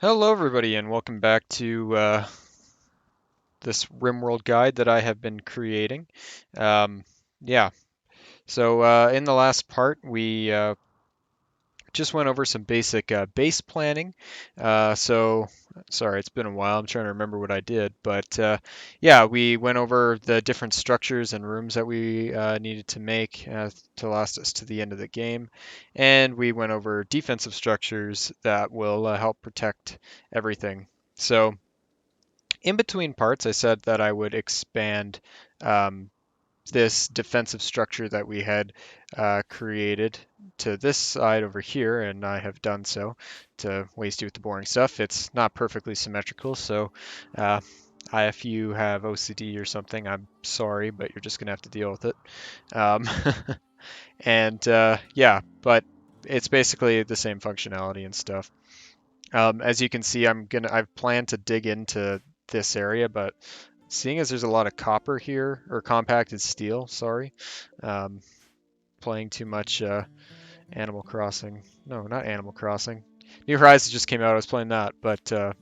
Hello, everybody, and welcome back to this Rimworld guide that I have been creating. Um, yeah, in the last part, we just went over some basic base planning. Sorry, it's been a while. I'm trying to remember what I did, but yeah, we went over the different structures and rooms that we needed to make to last us to the end of the game, and we went over defensive structures that will help protect everything. So in between parts, I said that I would expand um, this defensive structure that we had created to this side over here, and I have done so to waste you with the boring stuff. It's not perfectly symmetrical, so uh, if you have OCD or something, I'm sorry, but you're just gonna have to deal with it. Um, and yeah, but it's basically the same functionality and stuff. As you can see, I've planned to dig into this area, but seeing as there's a lot of copper here, or compacted steel, sorry, um, playing too much Animal Crossing. No, not Animal Crossing. New Horizons just came out. I was playing that, but I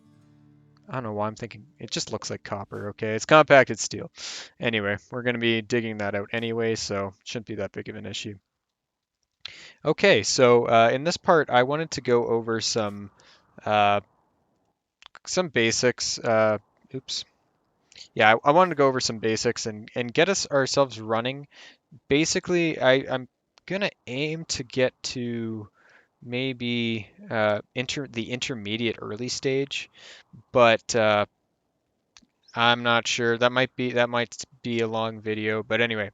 don't know why I'm thinking it just looks like copper. Okay, it's compacted steel. Anyway, we're going to be digging that out anyway, so it shouldn't be that big of an issue. Okay, so in this part, I wanted to go over uh, some basics. Oops. Yeah, I wanted to go over some basics and get us ourselves running. Basically, I'm gonna aim to get to maybe the intermediate early stage, but I'm not sure. That might be a long video, but anyway,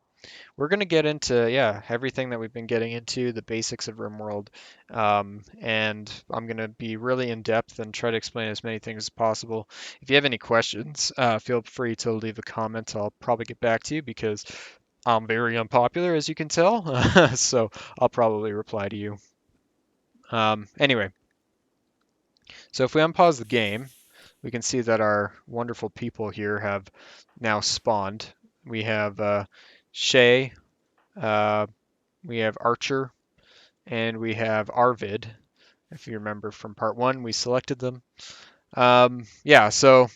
we're gonna get into yeah everything that we've been getting into, the basics of RimWorld, and I'm gonna be really in depth and try to explain as many things as possible. If you have any questions, feel free to leave a comment. I'll probably get back to you because I'm very unpopular, as you can tell, so I'll probably reply to you. Anyway, so if we unpause the game, we can see that our wonderful people here have now spawned. We have Shay, uh, we have Archer, and we have Arvid. If you remember from part one, we selected them. Yeah, so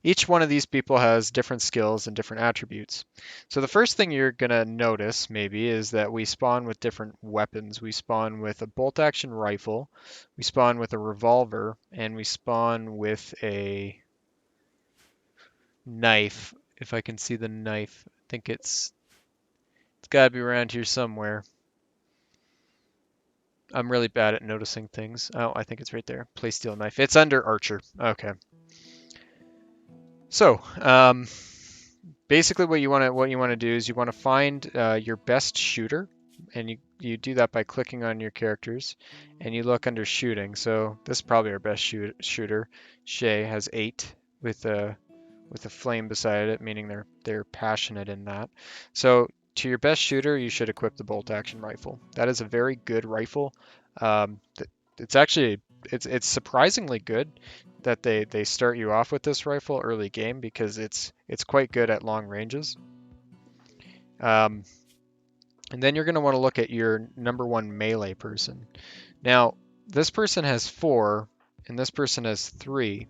each one of these people has different skills and different attributes. So the first thing you're going to notice maybe is that we spawn with different weapons. We spawn with a bolt action rifle, we spawn with a revolver, and we spawn with a knife. If I can see the knife, I think it's got to be around here somewhere. I'm really bad at noticing things. Oh, I think it's right there. Play steel knife. It's under Archer. Okay. So, basically what you want to do is you want to find your best shooter, and you do that by clicking on your characters, and you look under shooting. So this is probably our best shooter. Shay has 8 with a flame beside it, meaning they're passionate in that. So to your best shooter, you should equip the bolt action rifle. That is a very good rifle. It's actually it's surprisingly good that they start you off with this rifle early game because it's quite good at long ranges. Um, and then you're going to want to look at your number one melee person. Now, this person has 4, and this person has 3,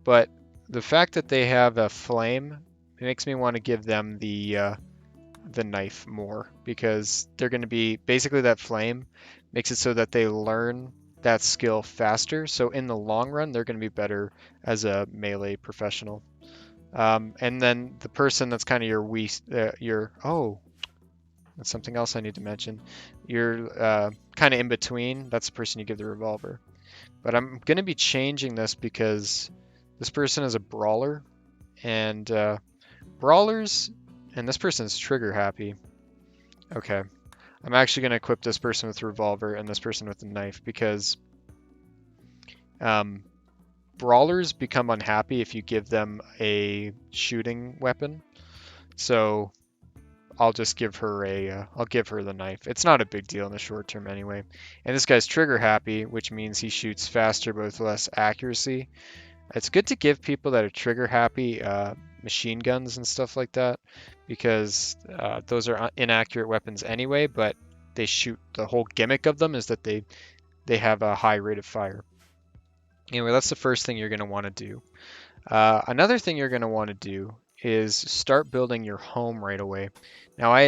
but the fact that they have a flame makes me want to give them the knife more because they're going to be basically that flame makes it so that they learn that skill faster. So in the long run, they're going to be better as a melee professional. And then the person that's kind of that's something else I need to mention. You're kind of in between. That's the person you give the revolver. But I'm going to be changing this because this person is a brawler, and brawlers, and this person's trigger happy. Okay. I'm actually going to equip this person with a revolver and this person with a knife because um, brawlers become unhappy if you give them a shooting weapon. So I'll just give her I'll give her the knife. It's not a big deal in the short term anyway. And this guy's trigger happy, which means he shoots faster but with less accuracy. It's good to give people that are trigger happy machine guns and stuff like that because those are inaccurate weapons anyway, but they shoot. The whole gimmick of them is that they have a high rate of fire. Anyway, that's the first thing you're going to want to do. Another thing you're going to want to do is start building your home right away. Now, I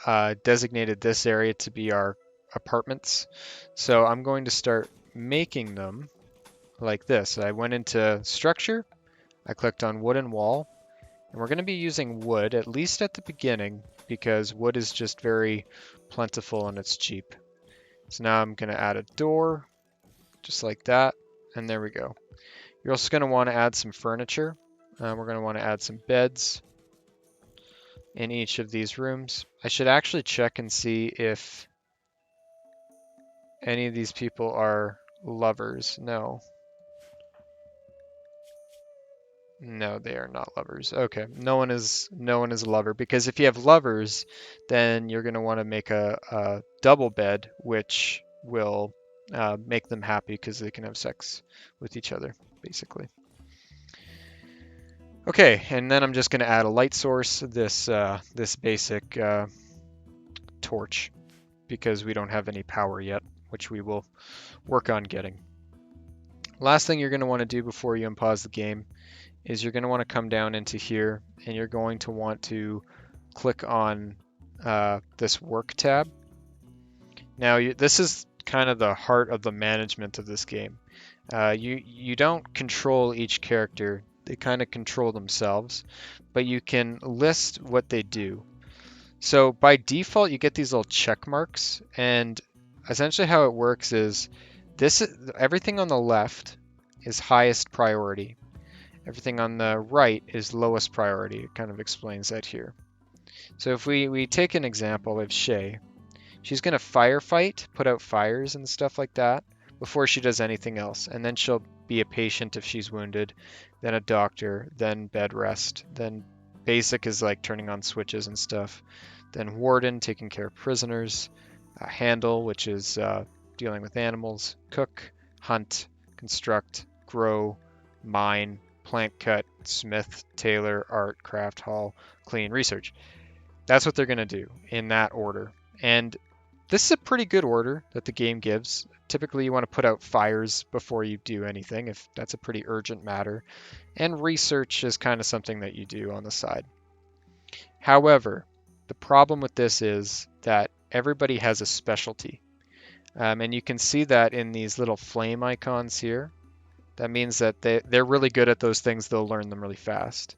had designated this area to be our apartments, so I'm going to start making them like this. I went into structure, I clicked on wooden wall, and we're going to be using wood, at least at the beginning, because wood is just very plentiful and it's cheap. So now I'm going to add a door, just like that, and there we go. You're also going to want to add some furniture. We're going to want to add some beds in each of these rooms. I should actually check and see if any of these people are lovers. No. No, they are not lovers. Okay, no one is a lover, because if you have lovers, then you're going to want to make a double bed, which will make them happy because they can have sex with each other, basically. Okay, and then I'm just going to add a light source, this basic torch, because we don't have any power yet, which we will work on getting. Last thing you're going to want to do before you unpause the game is you're going to want to come down into here, and you're going to want to click on this work tab. Now this is kind of the heart of the management of this game. You don't control each character, they kind of control themselves, but you can list what they do. So by default you get these little check marks, and essentially how it works is everything on the left is highest priority. Everything on the right is lowest priority. It kind of explains that here. So if we take an example of Shay, she's going to firefight, put out fires and stuff like that before she does anything else. And then she'll be a patient if she's wounded, then a doctor, then bed rest, then basic is like turning on switches and stuff, then warden, taking care of prisoners, handle, which is dealing with animals, cook, hunt, construct, grow, mine, plant cut, smith, tailor, art, craft, hall, clean, research. That's what they're going to do in that order. And this is a pretty good order that the game gives. Typically, you want to put out fires before you do anything, if that's a pretty urgent matter. And research is kind of something that you do on the side. However, the problem with this is that everybody has a specialty. And you can see that in these little flame icons here. That means that they're really good at those things. They'll learn them really fast.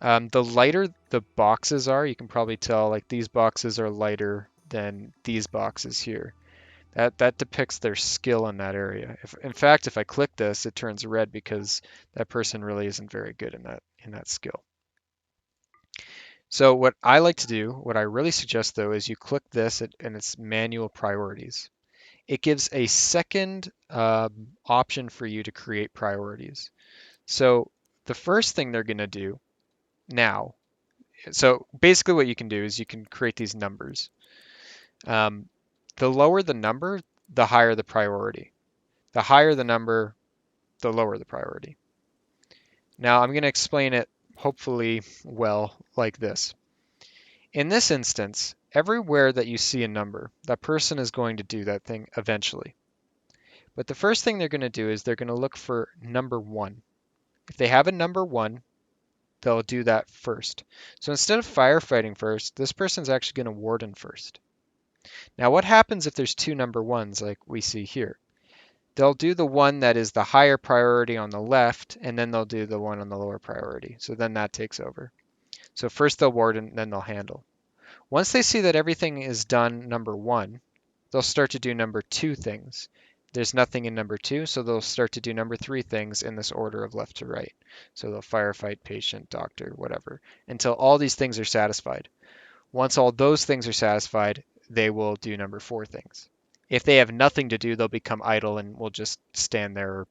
The lighter the boxes are, you can probably tell, like these boxes are lighter than these boxes here. That depicts their skill in that area. In fact, if I click this, it turns red because that person really isn't very good in that skill. So what I like to do, what I really suggest though, is you click this and it's manual priorities. It gives a second option for you to create priorities. So the first thing they're going to do now, so basically what you can do is you can create these numbers. The lower the number, the higher the priority. The higher the number, the lower the priority. Now I'm going to explain it hopefully well like this. In this instance, everywhere that you see a number, that person is going to do that thing eventually. But the first thing they're going to do is they're going to look for number 1. If they have a number 1, they'll do that first. So instead of firefighting first, this person's actually going to warden first. Now what happens if there's 2 number 1s like we see here? They'll do the one that is the higher priority on the left, and then they'll do the one on the lower priority. So then that takes over. So first they'll warden, then they'll handle. Once they see that everything is done number 1, they'll start to do number 2 things. There's nothing in number 2, so they'll start to do number 3 things in this order of left to right. So they'll firefight, patient, doctor, whatever, until all these things are satisfied. Once all those things are satisfied, they will do number 4 things. If they have nothing to do, they'll become idle and will just stand there or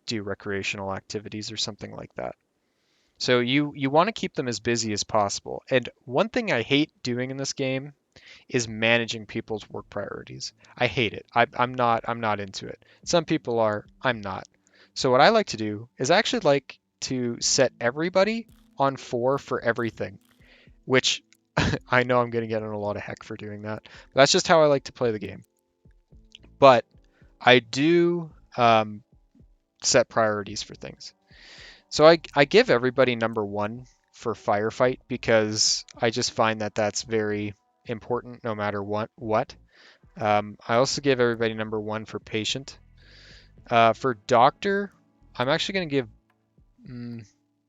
do recreational activities or something like that. So you want to keep them as busy as possible. And one thing I hate doing in this game is managing people's work priorities. I hate it. I'm not into it. Some people are, I'm not. So what I like to do is I actually like to set everybody on 4 for everything, which I know I'm going to get in a lot of heck for doing that. But that's just how I like to play the game. But I do set priorities for things. So I give everybody number 1 for firefight because I just find that that's very important no matter what. I also give everybody number 1 for patient. For doctor, I'm actually going to give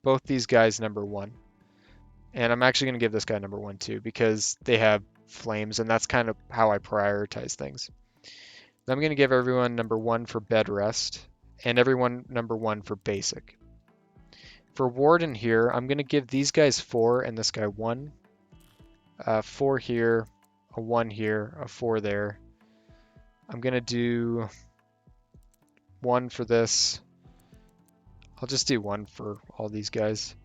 both these guys number 1. And I'm actually going to give this guy number 1 too because they have flames, and that's kind of how I prioritize things. I'm going to give everyone number 1 for bed rest and everyone number 1 for basic. For warden here, I'm going to give these guys 4 and this guy 1. 4 here, a 1 here, a 4 there. I'm going to do 1 for this. I'll just do 1 for all these guys.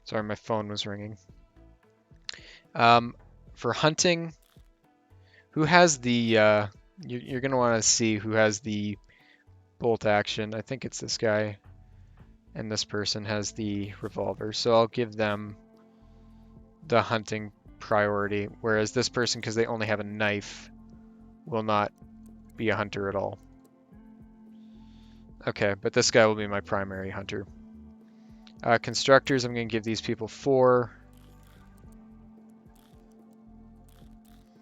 Sorry, my phone was ringing. For hunting, who has the... you're going to want to see who has the bolt action. I think it's this guy. And this person has the revolver. So I'll give them the hunting priority. Whereas this person, because they only have a knife, will not be a hunter at all. Okay, but this guy will be my primary hunter. Constructors, I'm going to give these people 4.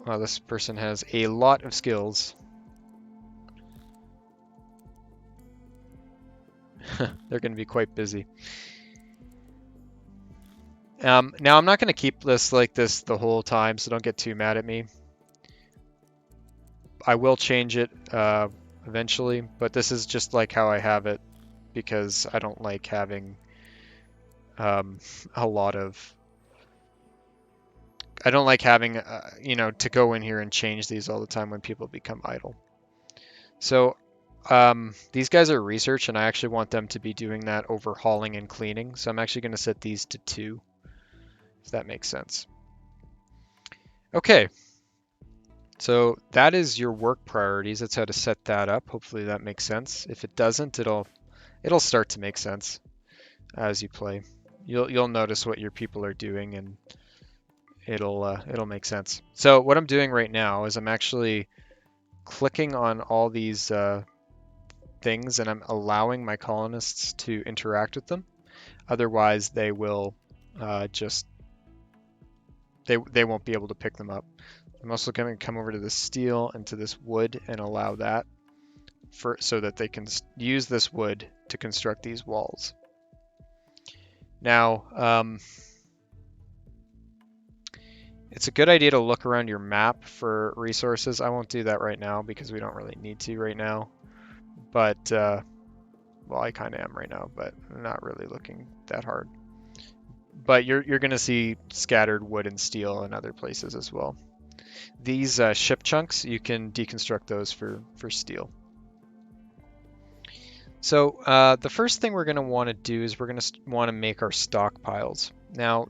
Wow, this person has a lot of skills. They're going to be quite busy. Now, I'm not going to keep this like this the whole time, so don't get too mad at me. I will change it eventually, but this is just like how I have it because I don't like having a lot of... I don't like having, to go in here and change these all the time when people become idle. So these guys are research, and I actually want them to be doing that overhauling and cleaning. So I'm actually going to set these to 2, if that makes sense. Okay. So that is your work priorities. That's how to set that up. Hopefully that makes sense. If it doesn't, it'll start to make sense as you play. You'll notice what your people are doing, and it'll make sense. So what I'm doing right now is I'm actually clicking on all these things, and I'm allowing my colonists to interact with them. Otherwise, they will they won't be able to pick them up. I'm also going to come over to the steel and to this wood and allow that so that they can use this wood to construct these walls. Now, it's a good idea to look around your map for resources. I won't do that right now because we don't really need to right now. But, well, I kind of am right now, but I'm not really looking that hard. But you're going to see scattered wood and steel in other places as well. These ship chunks, you can deconstruct those for steel. So the first thing we're going to want to do is we're going to want to make our stockpiles. Now,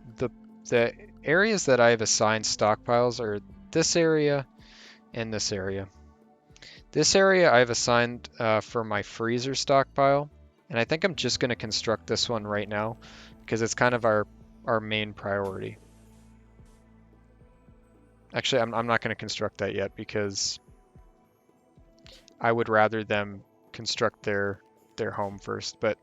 the areas that I have assigned stockpiles are this area and this area. This area I've assigned for my freezer stockpile, and I think I'm just going to construct this one right now because it's kind of our main priority. Actually, I'm not going to construct that yet because I would rather them construct their home first. But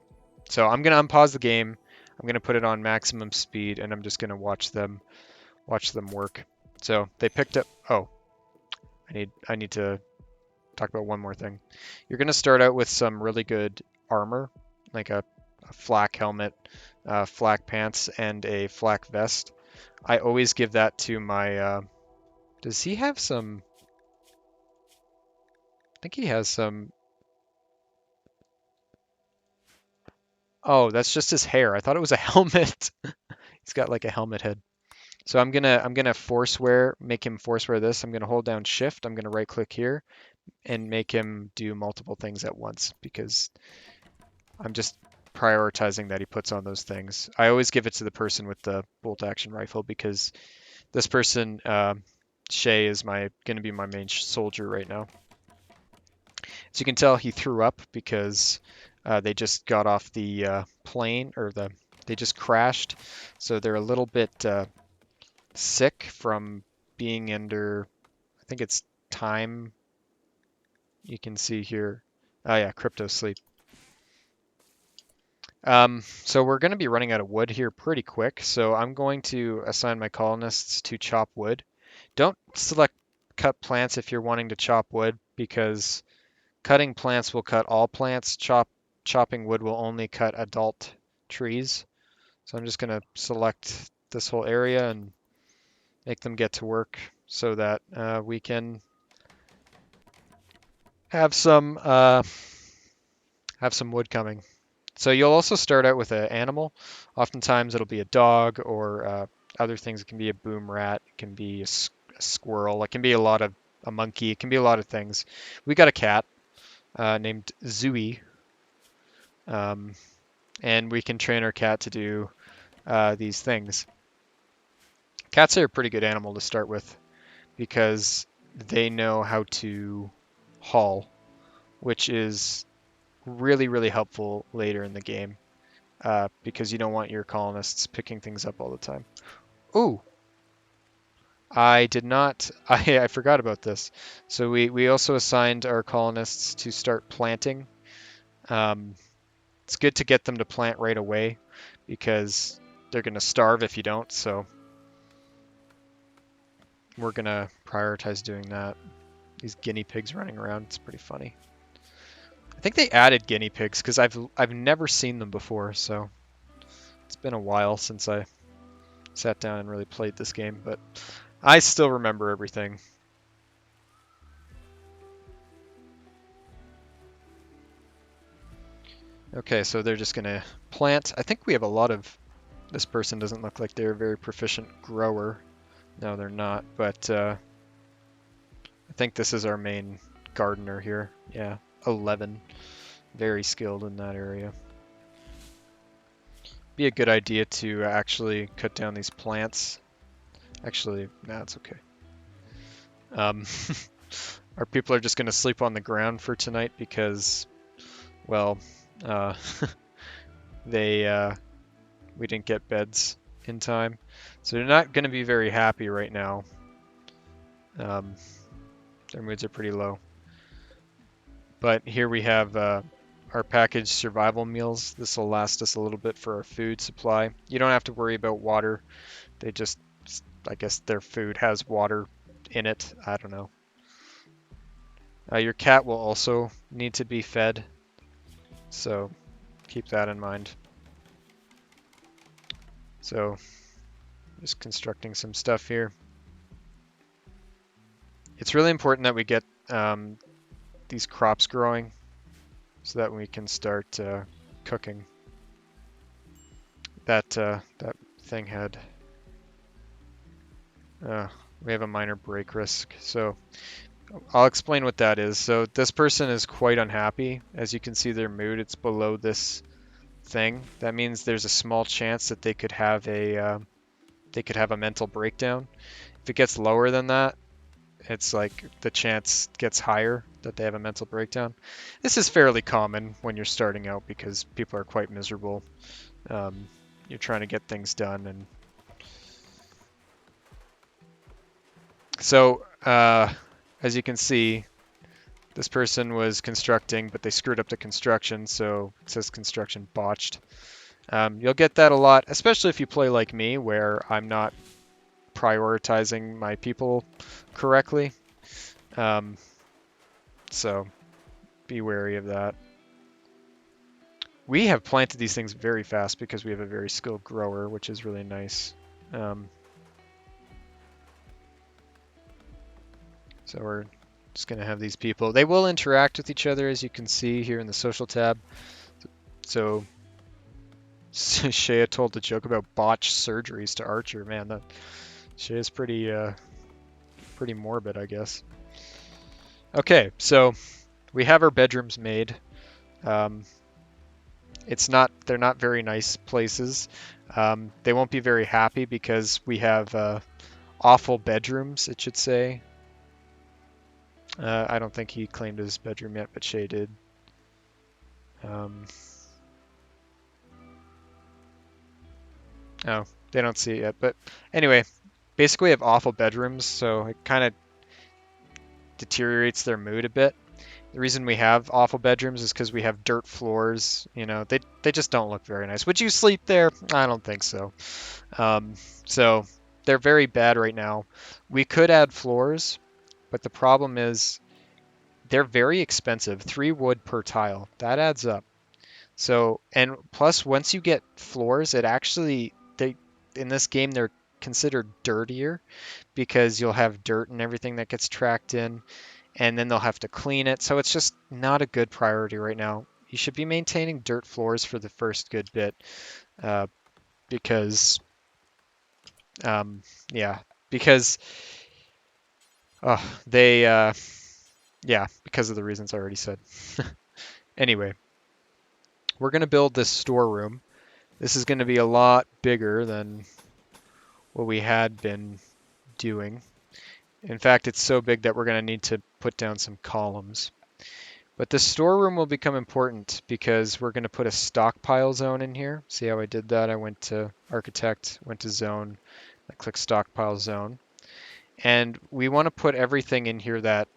so I'm going to unpause the game. I'm going to put it on maximum speed, and I'm just going to watch them work. So they picked up. Oh, I need to talk about one more thing. You're going to start out with some really good armor, like a flak helmet, flak pants, and a flak vest. I always give that to my... does he have some... I think he has some... Oh, that's just his hair. I thought it was a helmet. He's got like a helmet head. So I'm gonna make him force wear this. I'm gonna hold down shift. I'm gonna right click here and make him do multiple things at once because I'm just prioritizing that he puts on those things. I always give it to the person with the bolt action rifle because this person, Shay, is going to be my main soldier right now. As you can tell, he threw up because they just got off the plane, or they just crashed. So they're a little bit sick from being under, I think it's time you can see here. Oh yeah, crypto sleep. So we're going to be running out of wood here pretty quick, so I'm going to assign my colonists to chop wood. Don't select cut plants if you're wanting to chop wood, because cutting plants will cut all plants. Chopping wood will only cut adult trees. So I'm just going to select this whole area and make them get to work so that we can have some wood coming. So you'll also start out with an animal. Oftentimes it'll be a dog or other things. It can be a boom rat, it can be a squirrel, it can be a monkey, it can be a lot of things. We got a cat named Zooey, um, and we can train our cat to do these things. Cats are a pretty good animal to start with because they know how to haul, which is really, really helpful later in the game. Because you don't want your colonists picking things up all the time. Ooh, I did not, I forgot about this. So we also assigned our colonists to start planting. Um, it's good to get them to plant right away because they're going to starve if you don't. So we're going to prioritize doing that. These guinea pigs running around, it's pretty funny. I think they added guinea pigs because I've never seen them before, so it's been a while since I sat down and really played this game, but I still remember everything. Okay, so they're just gonna plant. I think we have a lot of... This person doesn't look like they're a very proficient grower. No, they're not, but I think this is our main gardener here. Yeah, 11. Very skilled in that area. Be a good idea to actually cut down these plants. Actually, nah, it's okay. Our people are just going to sleep on the ground for tonight because, well, uh, we didn't get beds in time, so they're not going to be very happy right now. Their moods are pretty low. But here we have our packaged survival meals. This will last us a little bit for our food supply. You don't have to worry about water. They just, I guess their food has water in it. I don't know. Your cat will also need to be fed, so keep that in mind. So just constructing some stuff here. It's really important that we get these crops growing so that we can start cooking. That thing had... we have a minor break risk, so I'll explain what that is. So this person is quite unhappy. As you can see, their mood, it's below this thing. That means there's a small chance that they could have a mental breakdown. If it gets lower than that, it's like the chance gets higher that they have a mental breakdown. This is fairly common when you're starting out because people are quite miserable. You're trying to get things done, and so as you can see, this person was constructing, but they screwed up the construction, so it says construction botched. You'll get that a lot, especially if you play like me, where I'm not prioritizing my people correctly. So be wary of that. We have planted these things very fast because we have a very skilled grower, which is really nice. So we're just going to have these people. They will interact with each other, as you can see here in the social tab. So Shea told the joke about botched surgeries to Archer. Man, that Shea's pretty morbid, I guess. Okay, so we have our bedrooms made. They're not very nice places. They won't be very happy because we have awful bedrooms, it should say. I don't think he claimed his bedroom yet, but Shay did. Oh, they don't see it yet. But anyway, basically we have awful bedrooms, so it kind of deteriorates their mood a bit. The reason we have awful bedrooms is because we have dirt floors. You know, they just don't look very nice. Would you sleep there? I don't think so. Um, so they're very bad right now. We could add floors, but the problem is they're very expensive. 3 wood per tile. That adds up. So, and plus once you get floors, it actually they in this game they're considered dirtier because you'll have dirt and everything that gets tracked in, and then they'll have to clean it. So it's just not a good priority right now. You should be maintaining dirt floors for the first good bit, uh, because, um, yeah, because they, yeah, because of the reasons I already said. Anyway, we're gonna build this storeroom. This is gonna be a lot bigger than what we had been doing. In fact, it's so big that we're gonna need to put down some columns. But the storeroom will become important because we're going to put a stockpile zone in here. See how I did that? I went to architect, went to zone, I clicked stockpile zone. And we want to put everything in here that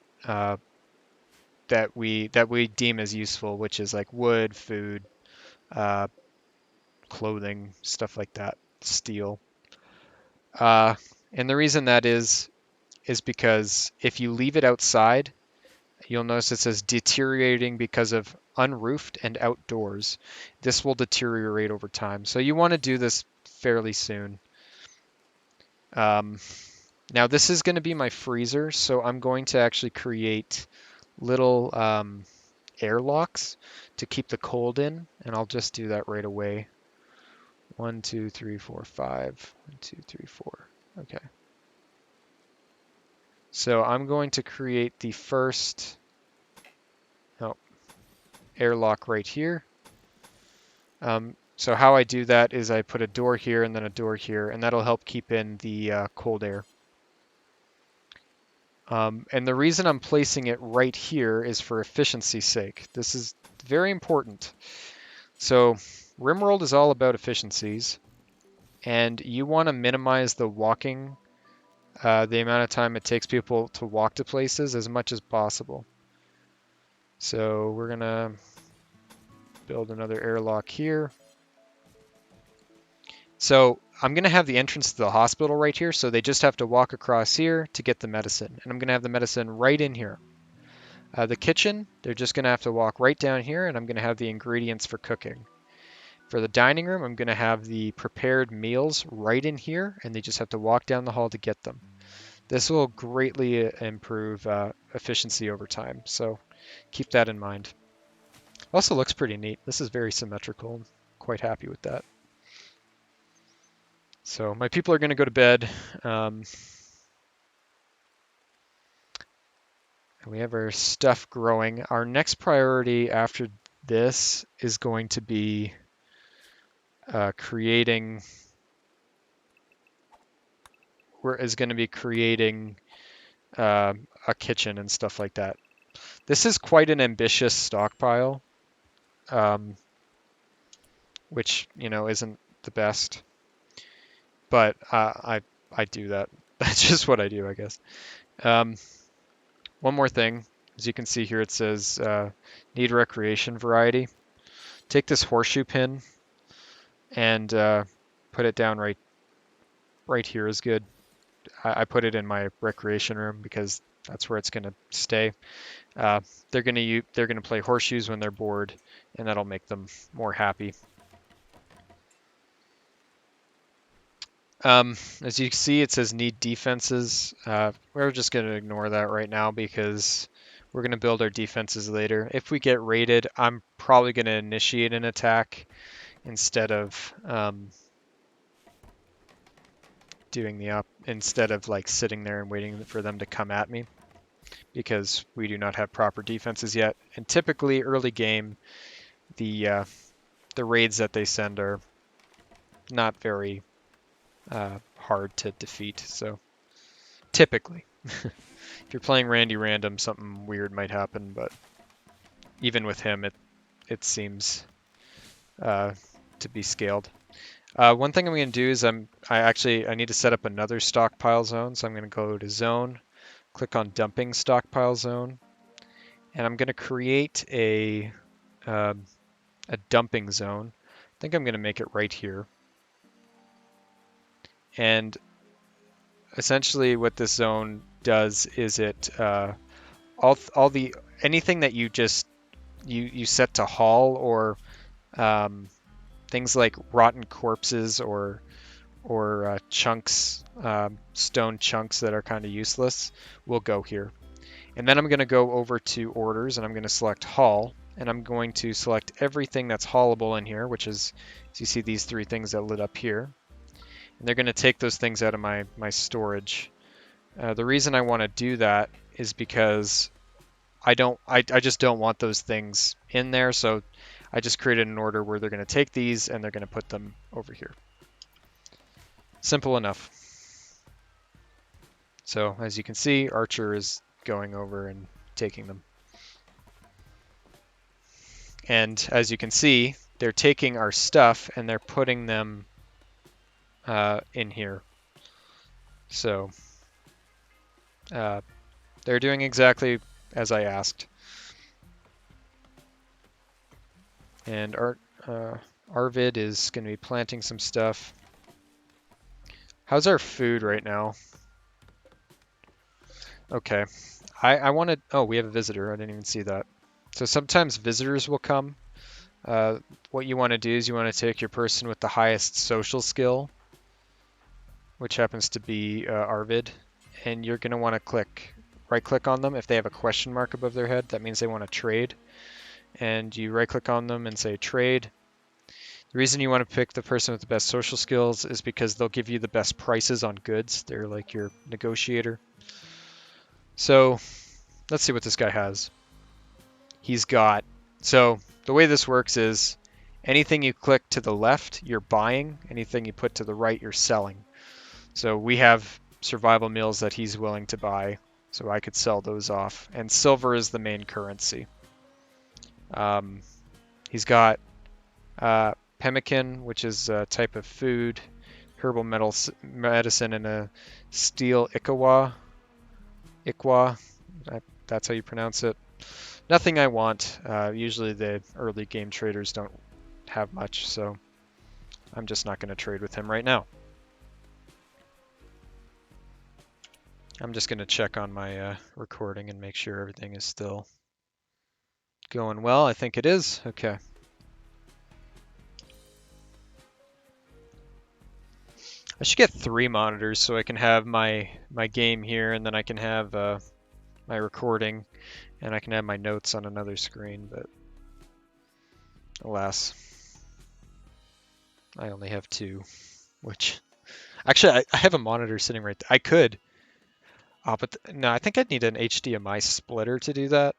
that we deem as useful, which is like wood, food, uh, clothing, stuff like that, steel. Uh, and the reason that is because if you leave it outside, you'll notice it says deteriorating because of unroofed and outdoors. This will deteriorate over time. So you want to do this fairly soon. Um, Now this is going to be my freezer, so I'm going to actually create little airlocks to keep the cold in, and I'll just do that right away. 1, 2, 3, 4, 5. 1, 2, 3, 4. Okay. So I'm going to create the first airlock right here. So how I do that is I put a door here and then a door here, and that'll help keep in the cold air. And the reason I'm placing it right here is for efficiency's sake. This is very important. So Rimworld is all about efficiencies, and you want to minimize the walking, the amount of time it takes people to walk to places as much as possible. So we're gonna build another airlock here. So I'm going to have the entrance to the hospital right here, so they just have to walk across here to get the medicine. And I'm going to have the medicine right in here. The kitchen, they're just going to have to walk right down here, and I'm going to have the ingredients for cooking. For the dining room, I'm going to have the prepared meals right in here, and they just have to walk down the hall to get them. This will greatly improve efficiency over time, so keep that in mind. Also looks pretty neat. This is very symmetrical. I'm quite happy with that. So my people are going to go to bed. We have our stuff growing. Our next priority after this is going to be creating a kitchen and stuff like that. This is quite an ambitious stockpile, um, which isn't the best, but I do that. That's just what I do, I guess. Um, One more thing, as you can see here, it says need recreation variety. Take this horseshoe pin and put it down right here is good. I put it in my recreation room because that's where it's going to stay. They're gonna play horseshoes when they're bored, and that'll make them more happy. As you see, it says need defenses. We're just gonna ignore that right now because we're gonna build our defenses later. If we get raided, I'm probably gonna initiate an attack instead of like sitting there and waiting for them to come at me, because we do not have proper defenses yet. And typically early game, the raids that they send are not very hard to defeat. So typically, if you're playing Randy Random, something weird might happen. But even with him, it seems to be scaled. One thing I'm going to do is I need to set up another stockpile zone. So I'm going to go to zone, click on dumping stockpile zone, and I'm going to create um, a dumping zone. I think I'm going to make it right here. And essentially what this zone does is it all the anything that you just you set to haul, or um, things like rotten corpses or chunks, stone chunks that are kind of useless, will go here. And then I'm going to go over to orders and I'm going to select haul, and I'm going to select everything that's haulable in here, which is, as you see, these three things that lit up here. And they're going to take those things out of my storage. The reason I want to do that is because I just don't want those things in there. So I just created an order where they're going to take these and they're going to put them over here. Simple enough. So as you can see, Archer is going over and taking them. And as you can see, they're taking our stuff and they're putting them in here. So they're doing exactly as I asked. And Arvid is going to be planting some stuff. How's our food right now? Okay. I wanted... Oh, we have a visitor. I didn't even see that. So sometimes visitors will come. What you want to do is you want to take your person with the highest social skill, which happens to be Arvid, and you're going to want to right-click on them. If they have a question mark above their head, that means they want to trade. And you right-click on them and say trade. The reason you want to pick the person with the best social skills is because they'll give you the best prices on goods. They're like your negotiator. So let's see what this guy has. He's got... So the way this works is anything you click to the left, you're buying. Anything you put to the right, you're selling. So we have survival meals that he's willing to buy, so I could sell those off. And silver is the main currency. He's got pemmican, which is a type of food, herbal medicine, and a steel ikwa. That's how you pronounce it. Nothing I want. Usually the early game traders don't have much, so I'm just not going to trade with him right now. I'm just going to check on my recording and make sure everything is still going well. I think it is. Okay. I should get 3 monitors so I can have my game here, and then I can have my recording, and I can have my notes on another screen, but alas, I only have 2, which... Actually, I have a monitor sitting right there. I could. But no, I think I'd need an HDMI splitter to do that,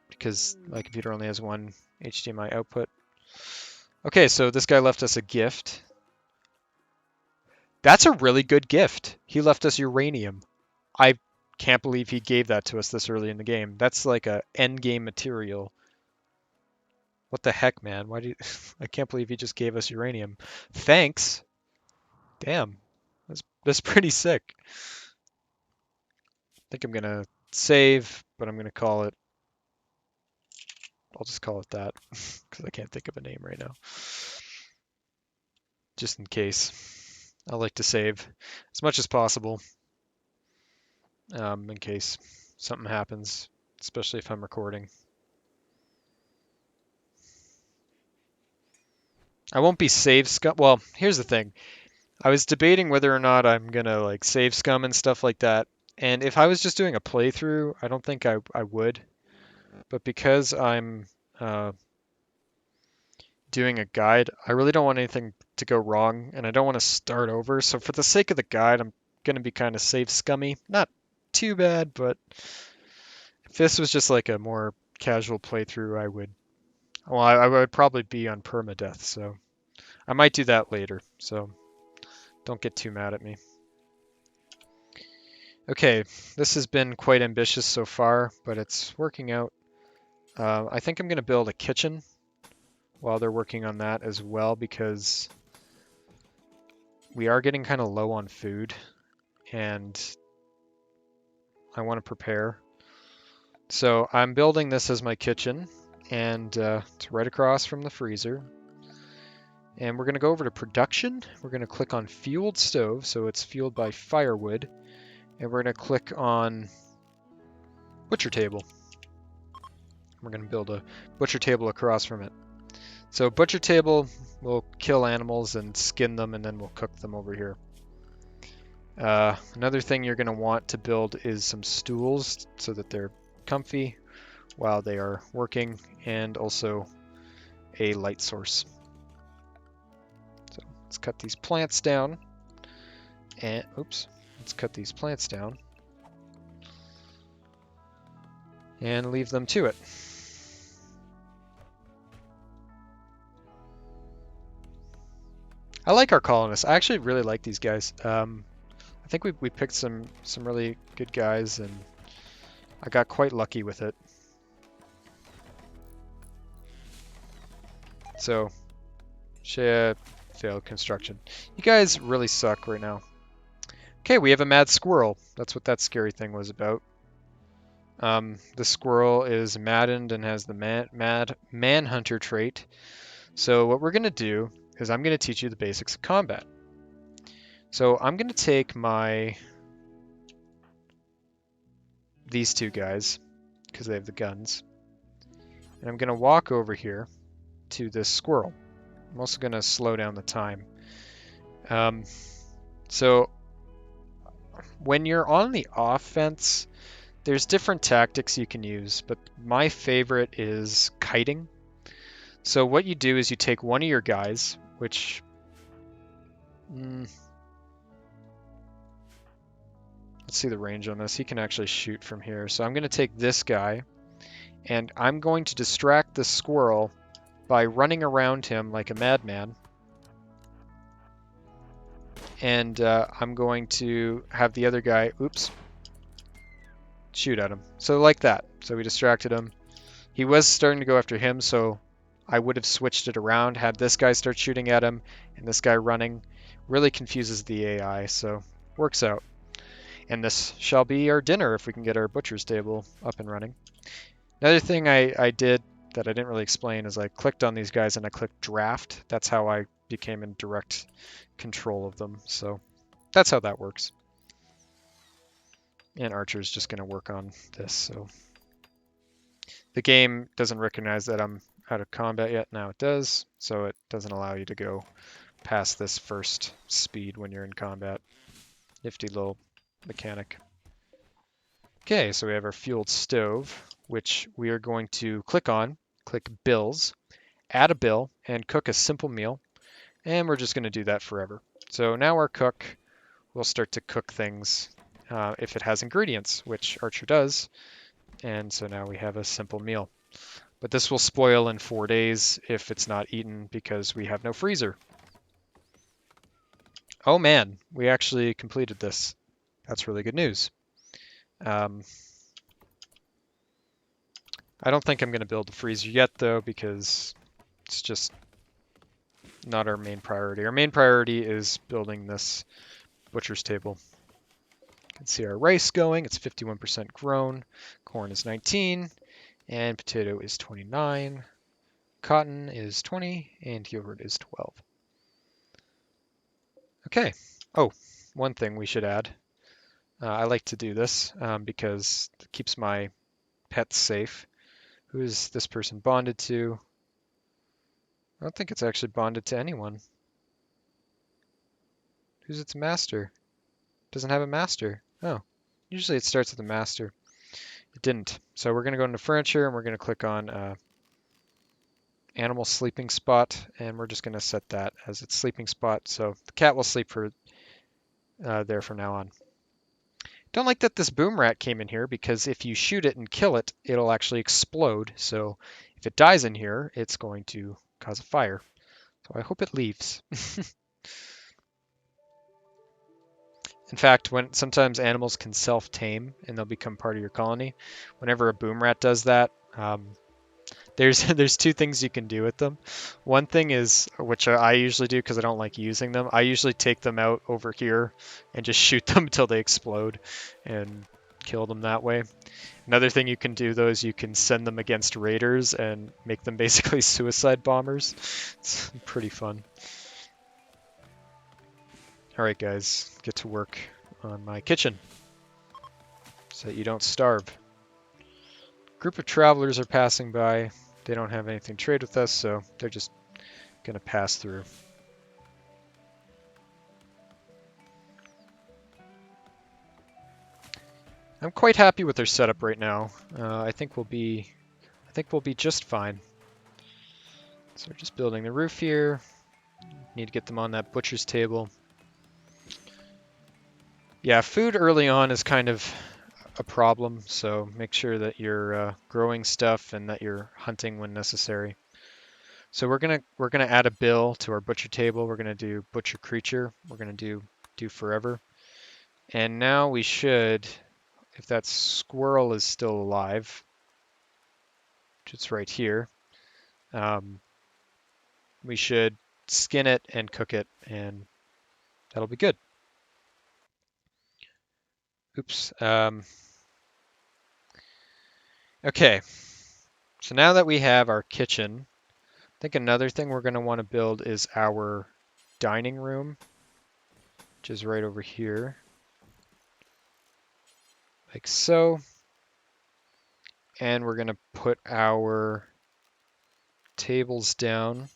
because my computer only has one HDMI output. Okay, so this guy left us a gift. That's a really good gift. He left us uranium. I can't believe he gave that to us this early in the game. That's like a end game material. What the heck, man? Why do you... I can't believe he just gave us uranium. Thanks. Damn. That's pretty sick. I think I'm gonna save, but I'm gonna call it... I'll just call it that, because I can't think of a name right now. Just in case. I like to save as much as possible, in case something happens, especially if I'm recording. I won't be save scum. Well, here's the thing. I was debating whether or not I'm gonna like save scum and stuff like that. And if I was just doing a playthrough, I don't think I would. But because I'm doing a guide, I really don't want anything to go wrong, and I don't want to start over. So for the sake of the guide, I'm gonna be kind of save scummy. Not too bad, but if this was just like a more casual playthrough, I would... Well, I would probably be on permadeath, so I might do that later. So don't get too mad at me. Okay, this has been quite ambitious so far, but it's working out. I think I'm going to build a kitchen while they're working on that as well, because we are getting kind of low on food, and I want to prepare. So I'm building this as my kitchen, and it's right across from the freezer. And we're going to go over to production. We're going to click on fueled stove, so it's fueled by firewood. And we're going to click on butcher table. We're going to build a butcher table across from it. So butcher table, we'll kill animals and skin them, and then we'll cook them over here. Another thing you're going to want to build is some stools so that they're comfy while they are working, and also a light source. So let's cut these plants down. And let's cut these plants down and leave them to it. I like our colonists. I actually really like these guys. I think we picked some really good guys, and I got quite lucky with it. So, shit, failed construction. You guys really suck right now. Okay, we have a mad squirrel. That's what that scary thing was about. The squirrel is maddened and has the mad manhunter trait. So what we're gonna do is I'm gonna teach you the basics of combat. So I'm gonna take these two guys, because they have the guns, and I'm gonna walk over here to this squirrel. I'm also gonna slow down the time. So when you're on the offense, there's different tactics you can use, but my favorite is kiting. So what you do is you take one of your guys, which let's see the range on this. He can actually shoot from here. So I'm going to take this guy, and I'm going to distract the squirrel by running around him like a madman. And I'm going to have the other guy, shoot at him. So like that. So we distracted him. He was starting to go after him, so I would have switched it around, had this guy start shooting at him, and this guy running. Really confuses the AI, so works out. And this shall be our dinner if we can get our butcher's table up and running. Another thing I did that I didn't really explain is I clicked on these guys and I clicked draft. That's how I became in direct control of them. So that's how that works. And Archer's just going to work on this. So the game doesn't recognize that I'm out of combat yet. Now it does. So it doesn't allow you to go past this first speed when you're in combat. Nifty little mechanic. Okay, so we have our fueled stove, which we are going to click bills, add a bill, and cook a simple meal. And we're just going to do that forever. So now our cook will start to cook things if it has ingredients, which Archer does. And so now we have a simple meal. But this will spoil in 4 days if it's not eaten because we have no freezer. Oh man, we actually completed this. That's really good news. I don't think I'm going to build the freezer yet, though, because it's just not our main priority. Our main priority is building this butcher's table. You can see our rice going. It's 51% grown. Corn is 19, and potato is 29. Cotton is 20, and yogurt is 12. Okay. Oh, one thing we should add. I like to do this because it keeps my pets safe. Who is this person bonded to? I don't think it's actually bonded to anyone. Who's its master? Doesn't have a master. Oh, usually it starts with a master. It didn't. So we're going to go into furniture and we're going to click on animal sleeping spot, and we're just going to set that as its sleeping spot. So the cat will sleep there from now on. Don't like that this boom rat came in here, because if you shoot it and kill it, it'll actually explode. So if it dies in here, it's going to cause a fire. So I hope it leaves. In fact, when sometimes animals can self-tame and they'll become part of your colony. Whenever a boom rat does that, there's two things you can do with them. One thing is, which I usually do because I don't like using them, I usually take them out over here and just shoot them until they explode and kill them that way. Another thing you can do though is you can send them against raiders and make them basically suicide bombers. It's pretty fun. Alright guys, get to work on my kitchen so that you don't starve. Group of travelers are passing by. They don't have anything to trade with us, so they're just gonna pass through. I'm quite happy with their setup right now. I think we'll be just fine. So we're just building the roof here. Need to get them on that butcher's table. Yeah, food early on is kind of a problem, so make sure that you're growing stuff and that you're hunting when necessary. So we're gonna add a bill to our butcher table. We're gonna do butcher creature. We're gonna do forever. And now we should, if that squirrel is still alive, which it's right here, we should skin it and cook it, and that'll be good. Oops. Okay. So now that we have our kitchen, I think another thing we're going to want to build is our dining room, which is right over here, like so. And we're going to put our tables down.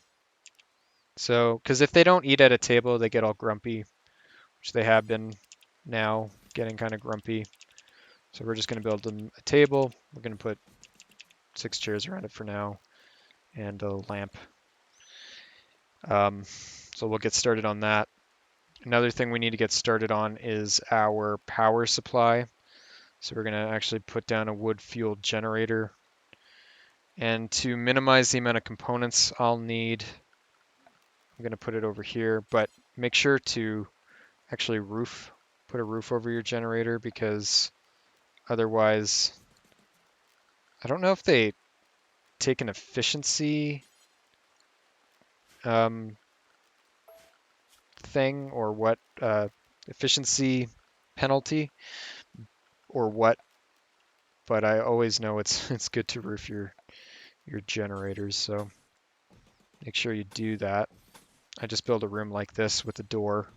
So, because if they don't eat at a table, they get all grumpy, which they have been now getting kind of grumpy. So we're just going to build them a table. We're going to put 6 chairs around it for now and a lamp. So we'll get started on that. Another thing we need to get started on is our power supply. So we're going to actually put down a wood-fueled generator. And to minimize the amount of components I'll need, I'm going to put it over here, but make sure to actually put a roof over your generator, because otherwise, I don't know if they take an efficiency thing or what, efficiency penalty or what, but I always know it's good to roof your generators, so make sure you do that. I just built a room like this with a door,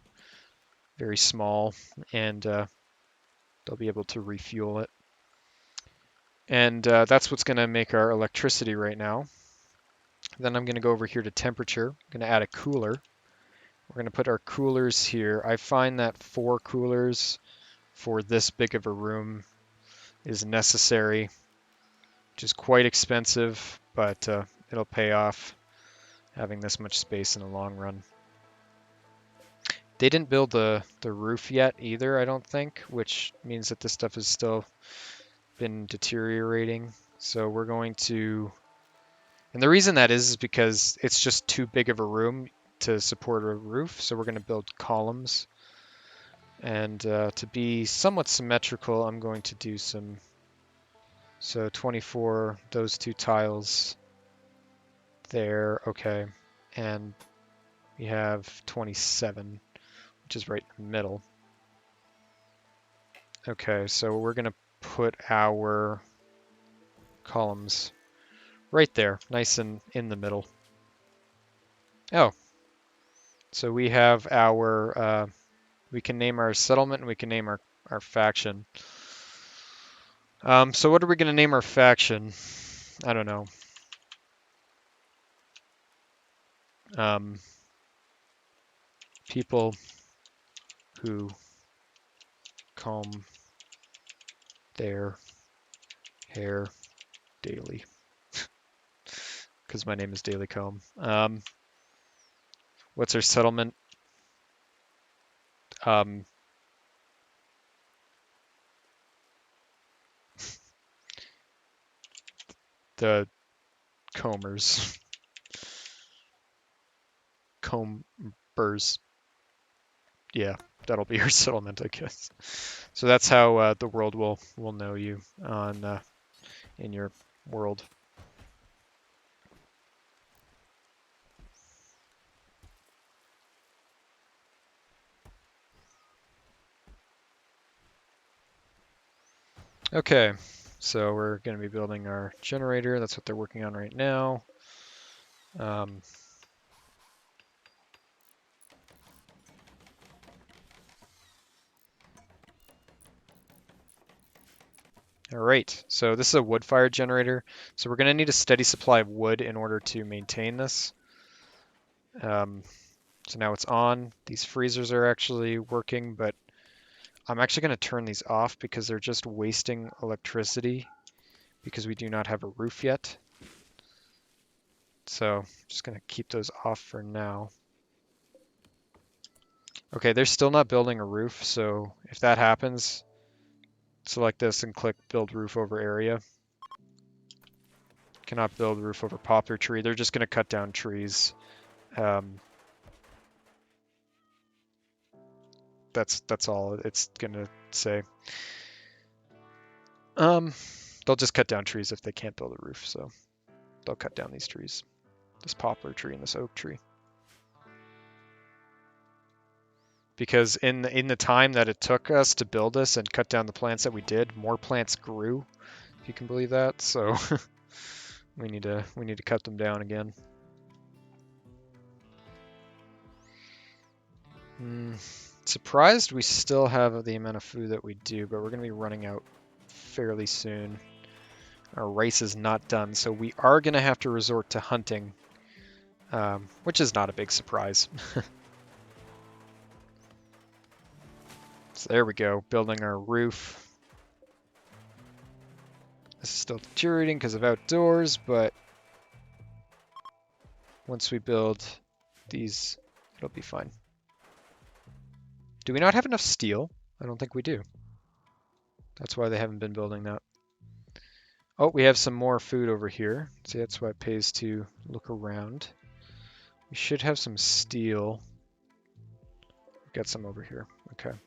very small, and they'll be able to refuel it. And that's what's going to make our electricity right now. Then I'm going to go over here to temperature. I'm going to add a cooler. We're going to put our coolers here. I find that 4 coolers for this big of a room is necessary, which is quite expensive, but it'll pay off having this much space in the long run. They didn't build the roof yet either, I don't think, which means that this stuff has still been deteriorating. So we're going to, and the reason that is because it's just too big of a room to support a roof. So we're going to build columns. And to be somewhat symmetrical, I'm going to do some, so 24, those 2 tiles there, okay. And we have 27, which is right in the middle. Okay, so we're going to put our columns right there, nice and in the middle. Oh, so we have our, we can name our settlement and we can name our faction. So what are we going to name our faction? I don't know. People who comb their hair daily, because my name is Dailycomb. What's our settlement? The combers. Combers. Yeah, that'll be your settlement, I guess. So that's how the world will know you on in your world. Okay, so we're going to be building our generator. That's what they're working on right now. Um, all right, so this is a wood-fired generator. So we're going to need a steady supply of wood in order to maintain this. So now it's on. These freezers are actually working, but I'm actually going to turn these off because they're just wasting electricity because we do not have a roof yet. So I'm just going to keep those off for now. Okay, they're still not building a roof, so if that happens, select this and click Build Roof Over Area. Cannot build roof over poplar tree. They're just going to cut down trees. That's all it's going to say. They'll just cut down trees if they can't build a roof, so they'll cut down these trees. This poplar tree and this oak tree. Because in the time that it took us to build this and cut down the plants that we did, more plants grew, if you can believe that. So we need to cut them down again. Surprised we still have the amount of food that we do, but we're going to be running out fairly soon. Our rice is not done, so we are going to have to resort to hunting, which is not a big surprise. So there we go, building our roof. This is still deteriorating because of outdoors, but once we build these, it'll be fine. Do we not have enough steel? I don't think we do. That's why they haven't been building that. Oh, we have some more food over here. See, that's why it pays to look around. We should have some steel. Got some over here. Okay.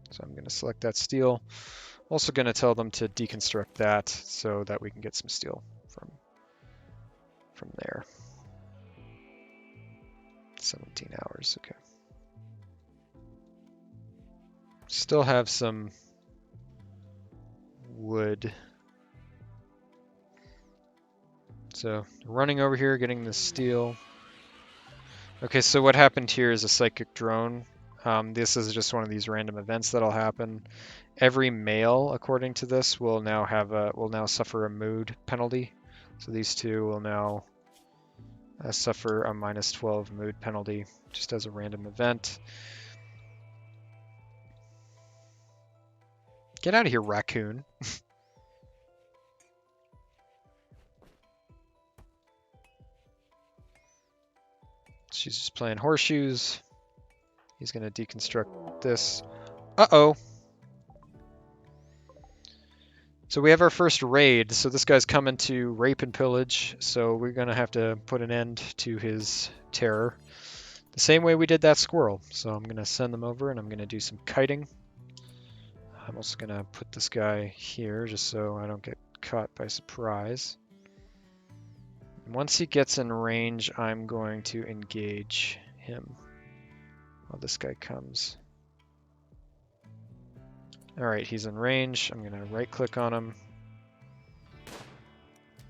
So I'm going to select that steel. Also going to tell them to deconstruct that so that we can get some steel from there. 17 hours. Okay. Still have some wood. So running over here, getting the steel. Okay, so what happened here is a psychic drone. This is just one of these random events that'll happen. Every male, according to this, will now suffer a mood penalty. So these two will now suffer a -12 mood penalty just as a random event. Get out of here, raccoon. She's just playing horseshoes. He's going to deconstruct this. Uh-oh. So we have our first raid. So this guy's coming to rape and pillage. So we're going to have to put an end to his terror. The same way we did that squirrel. So I'm going to send them over and I'm going to do some kiting. I'm also going to put this guy here just so I don't get caught by surprise. Once he gets in range, I'm going to engage him while this guy comes. Alright, he's in range. I'm going to right-click on him.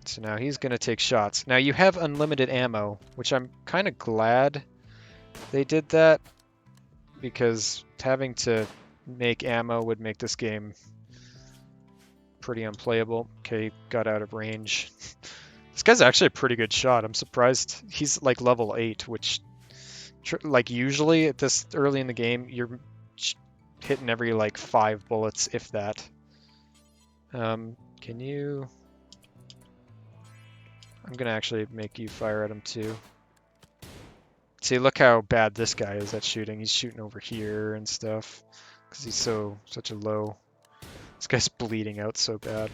So now he's going to take shots. Now you have unlimited ammo, which I'm kind of glad they did that, because having to make ammo would make this game pretty unplayable. Okay, got out of range. This guy's actually a pretty good shot. I'm surprised he's like level 8, which like usually at this early in the game, you're hitting every like 5 bullets, if that. Can you... I'm gonna actually make you fire at him too. See, look how bad this guy is at shooting. He's shooting over here and stuff because he's such a low. This guy's bleeding out so bad.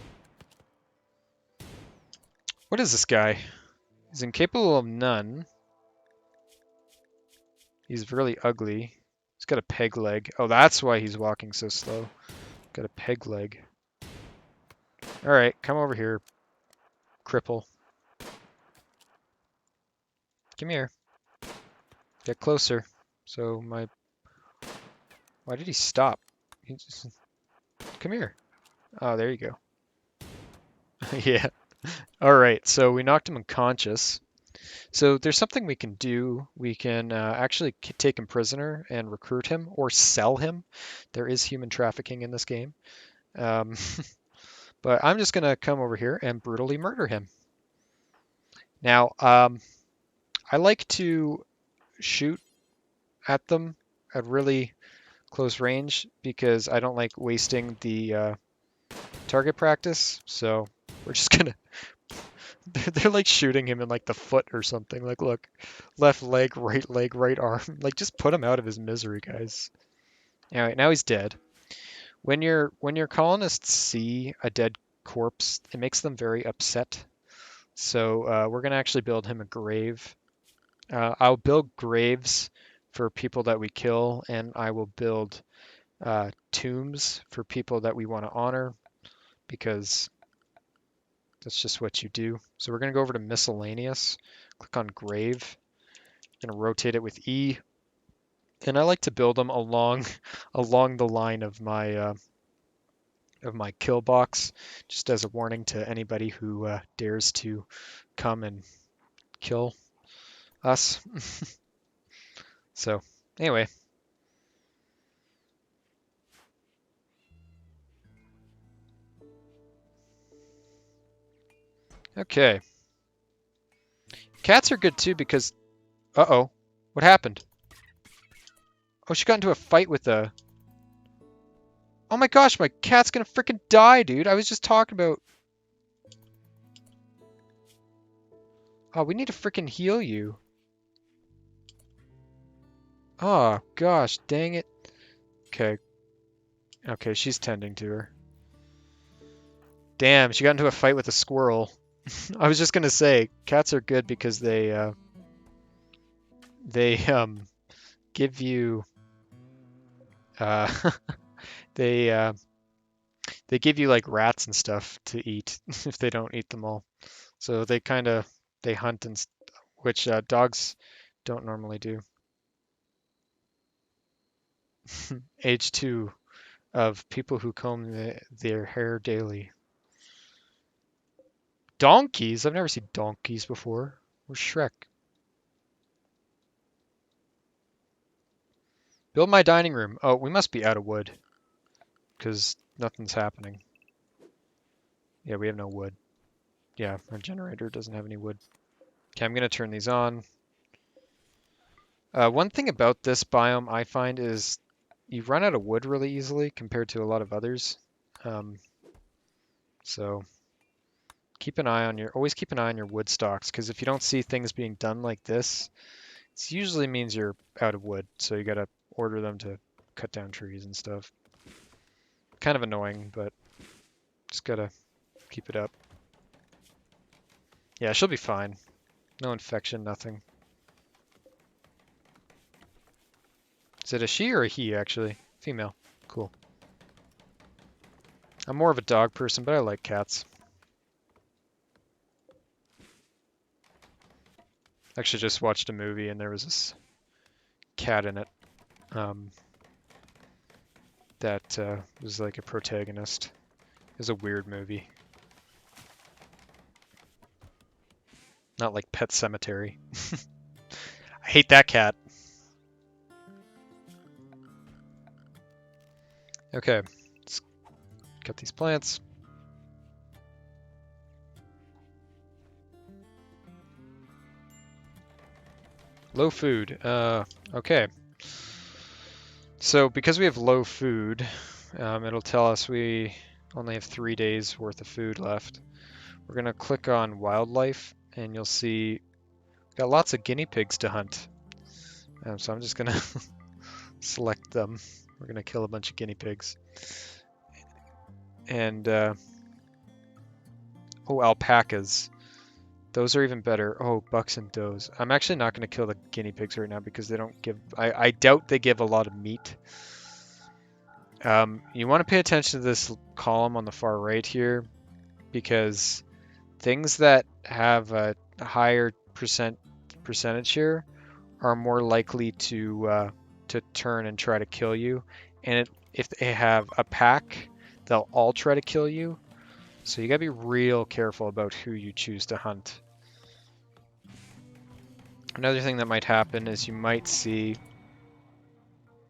What is this guy? He's incapable of none. He's really ugly. He's got a peg leg. Oh, that's why he's walking so slow. Got a peg leg. All right, come over here, cripple. Come here. Get closer. So my... Why did he stop? He just... Come here. Oh, there you go. Yeah. All right. So we knocked him unconscious. So there's something we can do. We can actually take him prisoner and recruit him or sell him. There is human trafficking in this game. Um, but I'm just gonna come over here and brutally murder him. Now, I like to shoot at them at really close range because I don't like wasting the target practice. So we're just gonna they're like shooting him in like the foot or something. Like, look, left leg, right arm. Like, just put him out of his misery, guys. All right, now he's dead. When your colonists see a dead corpse, it makes them very upset. So we're gonna actually build him a grave. I'll build graves for people that we kill, and I will build tombs for people that we want to honor because that's just what you do. So we're going to go over to miscellaneous, click on grave, going to rotate it with E, and I like to build them along along the line of my kill box, just as a warning to anybody who dares to come and kill us. So anyway, okay. Cats are good too because, uh-oh, what happened? Oh, she got into a fight with a... Oh my gosh, my cat's gonna freaking die, dude. I was just talking about... Oh, we need to freaking heal you. Oh, gosh, dang it. Okay. Okay, she's tending to her. Damn, she got into a fight with a squirrel. I was just gonna say, cats are good because they give you uh they uh they give you like rats and stuff to eat if they don't eat them all. So they kind of they hunt and which dogs don't normally do. Age 2 of people who comb their hair daily. Donkeys? I've never seen donkeys before. Where's Shrek? Build my dining room. Oh, we must be out of wood because nothing's happening. Yeah, we have no wood. Yeah, our generator doesn't have any wood. Okay, I'm gonna turn these on. One thing about this biome I find is you run out of wood really easily compared to a lot of others. Um, so always keep an eye on your wood stocks because if you don't see things being done like this, it usually means you're out of wood. So you gotta order them to cut down trees and stuff. Kind of annoying, but just gotta keep it up. Yeah, she'll be fine. No infection, nothing. Is it a she or a he, actually? Female. Cool. I'm more of a dog person, but I like cats. Actually, just watched a movie and there was this cat in it um, that was like a protagonist. It was a weird movie. Not like Pet Cemetery. I hate that cat. Okay, let's cut these plants. Low food. Okay. So because we have low food, it'll tell us we only have 3 days worth of food left. We're gonna click on wildlife and you'll see we've got lots of guinea pigs to hunt. So I'm just gonna select them. We're gonna kill a bunch of guinea pigs. And oh, alpacas. Those are even better. Oh, bucks and does. I'm actually not going to kill the guinea pigs right now because they don't give... I doubt they give a lot of meat. You want to pay attention to this column on the far right here because things that have a higher percentage here are more likely to turn and try to kill you. And if they have a pack, they'll all try to kill you. So you gotta be real careful about who you choose to hunt. Another thing that might happen is you might see...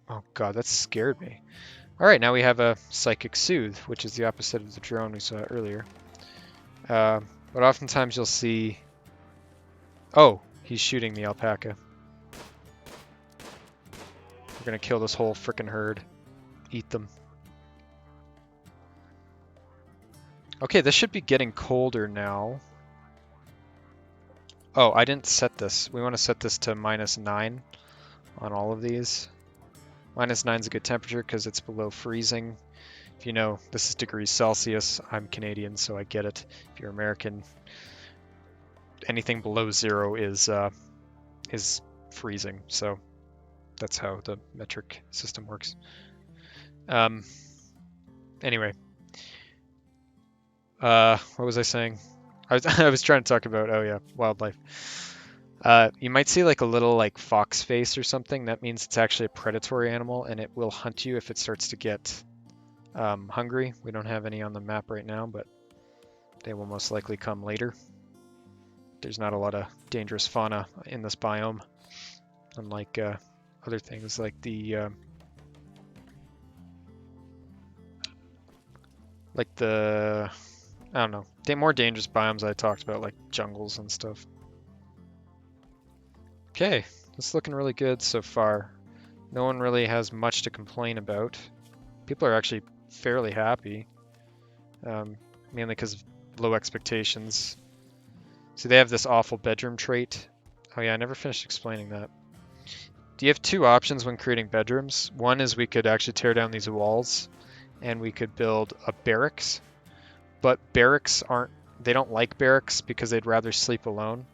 Oh god, that scared me. Alright, now we have a Psychic Soothe, which is the opposite of the drone we saw earlier. But oftentimes you'll see... Oh, he's shooting the alpaca. We're gonna kill this whole frickin' herd. Eat them. Okay, this should be getting colder now. Oh, I didn't set this. We want to set this to -9 on all of these. -9 is a good temperature because it's below freezing. If you know, this is degrees Celsius. I'm Canadian, so I get it. If you're American, anything below 0 is freezing. So that's how the metric system works. Anyway, what was I saying? I was trying to talk about, oh yeah, wildlife. You might see like a little like fox face or something. That means it's actually a predatory animal, and it will hunt you if it starts to get hungry. We don't have any on the map right now, but they will most likely come later. There's not a lot of dangerous fauna in this biome, unlike other things like the I don't know, more dangerous biomes I talked about, like jungles and stuff. Okay, it's looking really good so far. No one really has much to complain about. People are actually fairly happy, mainly because of low expectations. So they have this awful bedroom trait. Oh yeah, I never finished explaining that. Do you have two options when creating bedrooms? One is we could actually tear down these walls and we could build a barracks, but barracks they don't like barracks because they'd rather sleep alone.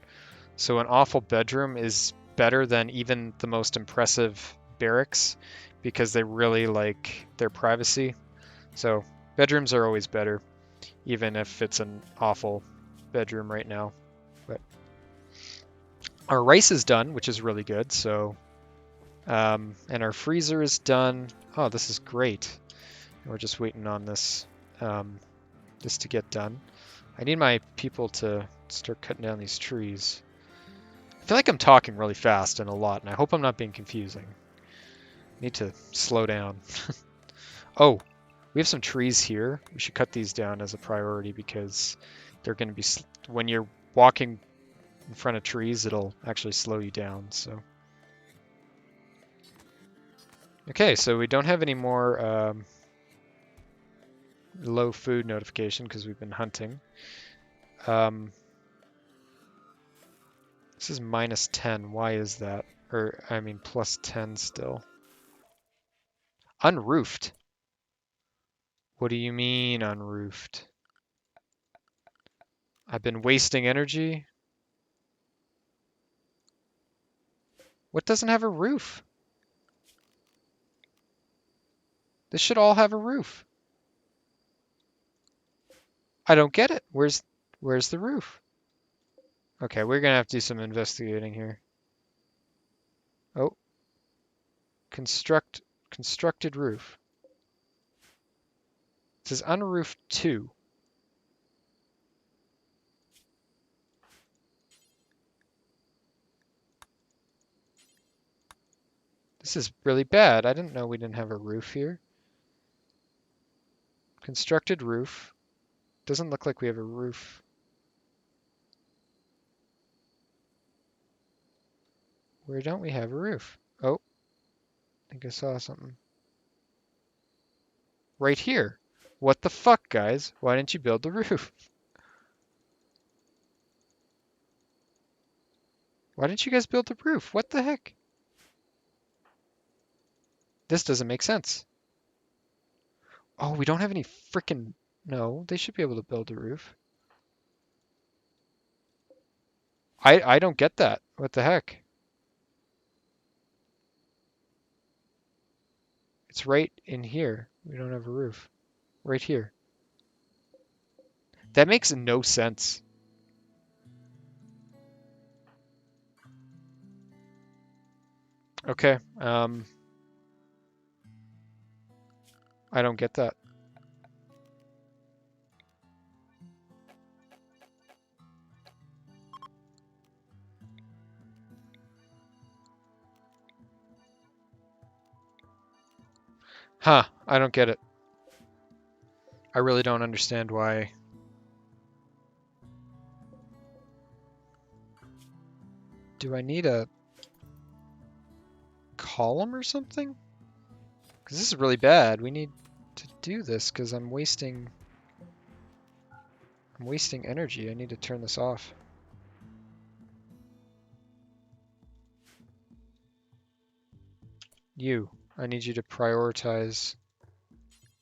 So an awful bedroom is better than even the most impressive barracks because they really like their privacy. So bedrooms are always better, even if it's an awful bedroom right now. But our rice is done, which is really good. So, and our freezer is done. Oh, this is great. We're just waiting on this, this to get done. I need my people to start cutting down these trees. I feel like I'm talking really fast and a lot, and I hope I'm not being confusing. I need to slow down. Oh, we have some trees here. We should cut these down as a priority because they're going to be, when you're walking in front of trees, it'll actually slow you down. So, okay, so we don't have any more low food notification because we've been hunting. This is -10. Why is that? Or, I mean, +10 still. Unroofed? What do you mean unroofed? I've been wasting energy? What doesn't have a roof? This should all have a roof. I don't get it. Where's the roof? Okay, we're gonna have to do some investigating here. Oh, constructed roof. It says unroofed 2. This is really bad. I didn't know we didn't have a roof here. Constructed roof. Doesn't look like we have a roof. Where don't we have a roof? Oh, I think I saw something. Right here. What the fuck, guys? Why didn't you build the roof? Why didn't you guys build the roof? What the heck? This doesn't make sense. Oh, we don't have any frickin'... No, they should be able to build a roof. I don't get that. What the heck? It's right in here. We don't have a roof. Right here. That makes no sense. Okay. I don't get that. Huh, I don't get it. I really don't understand why. Do I need a column or something? Because this is really bad. We need to do this because I'm wasting energy. I need to turn this off. I need you to prioritize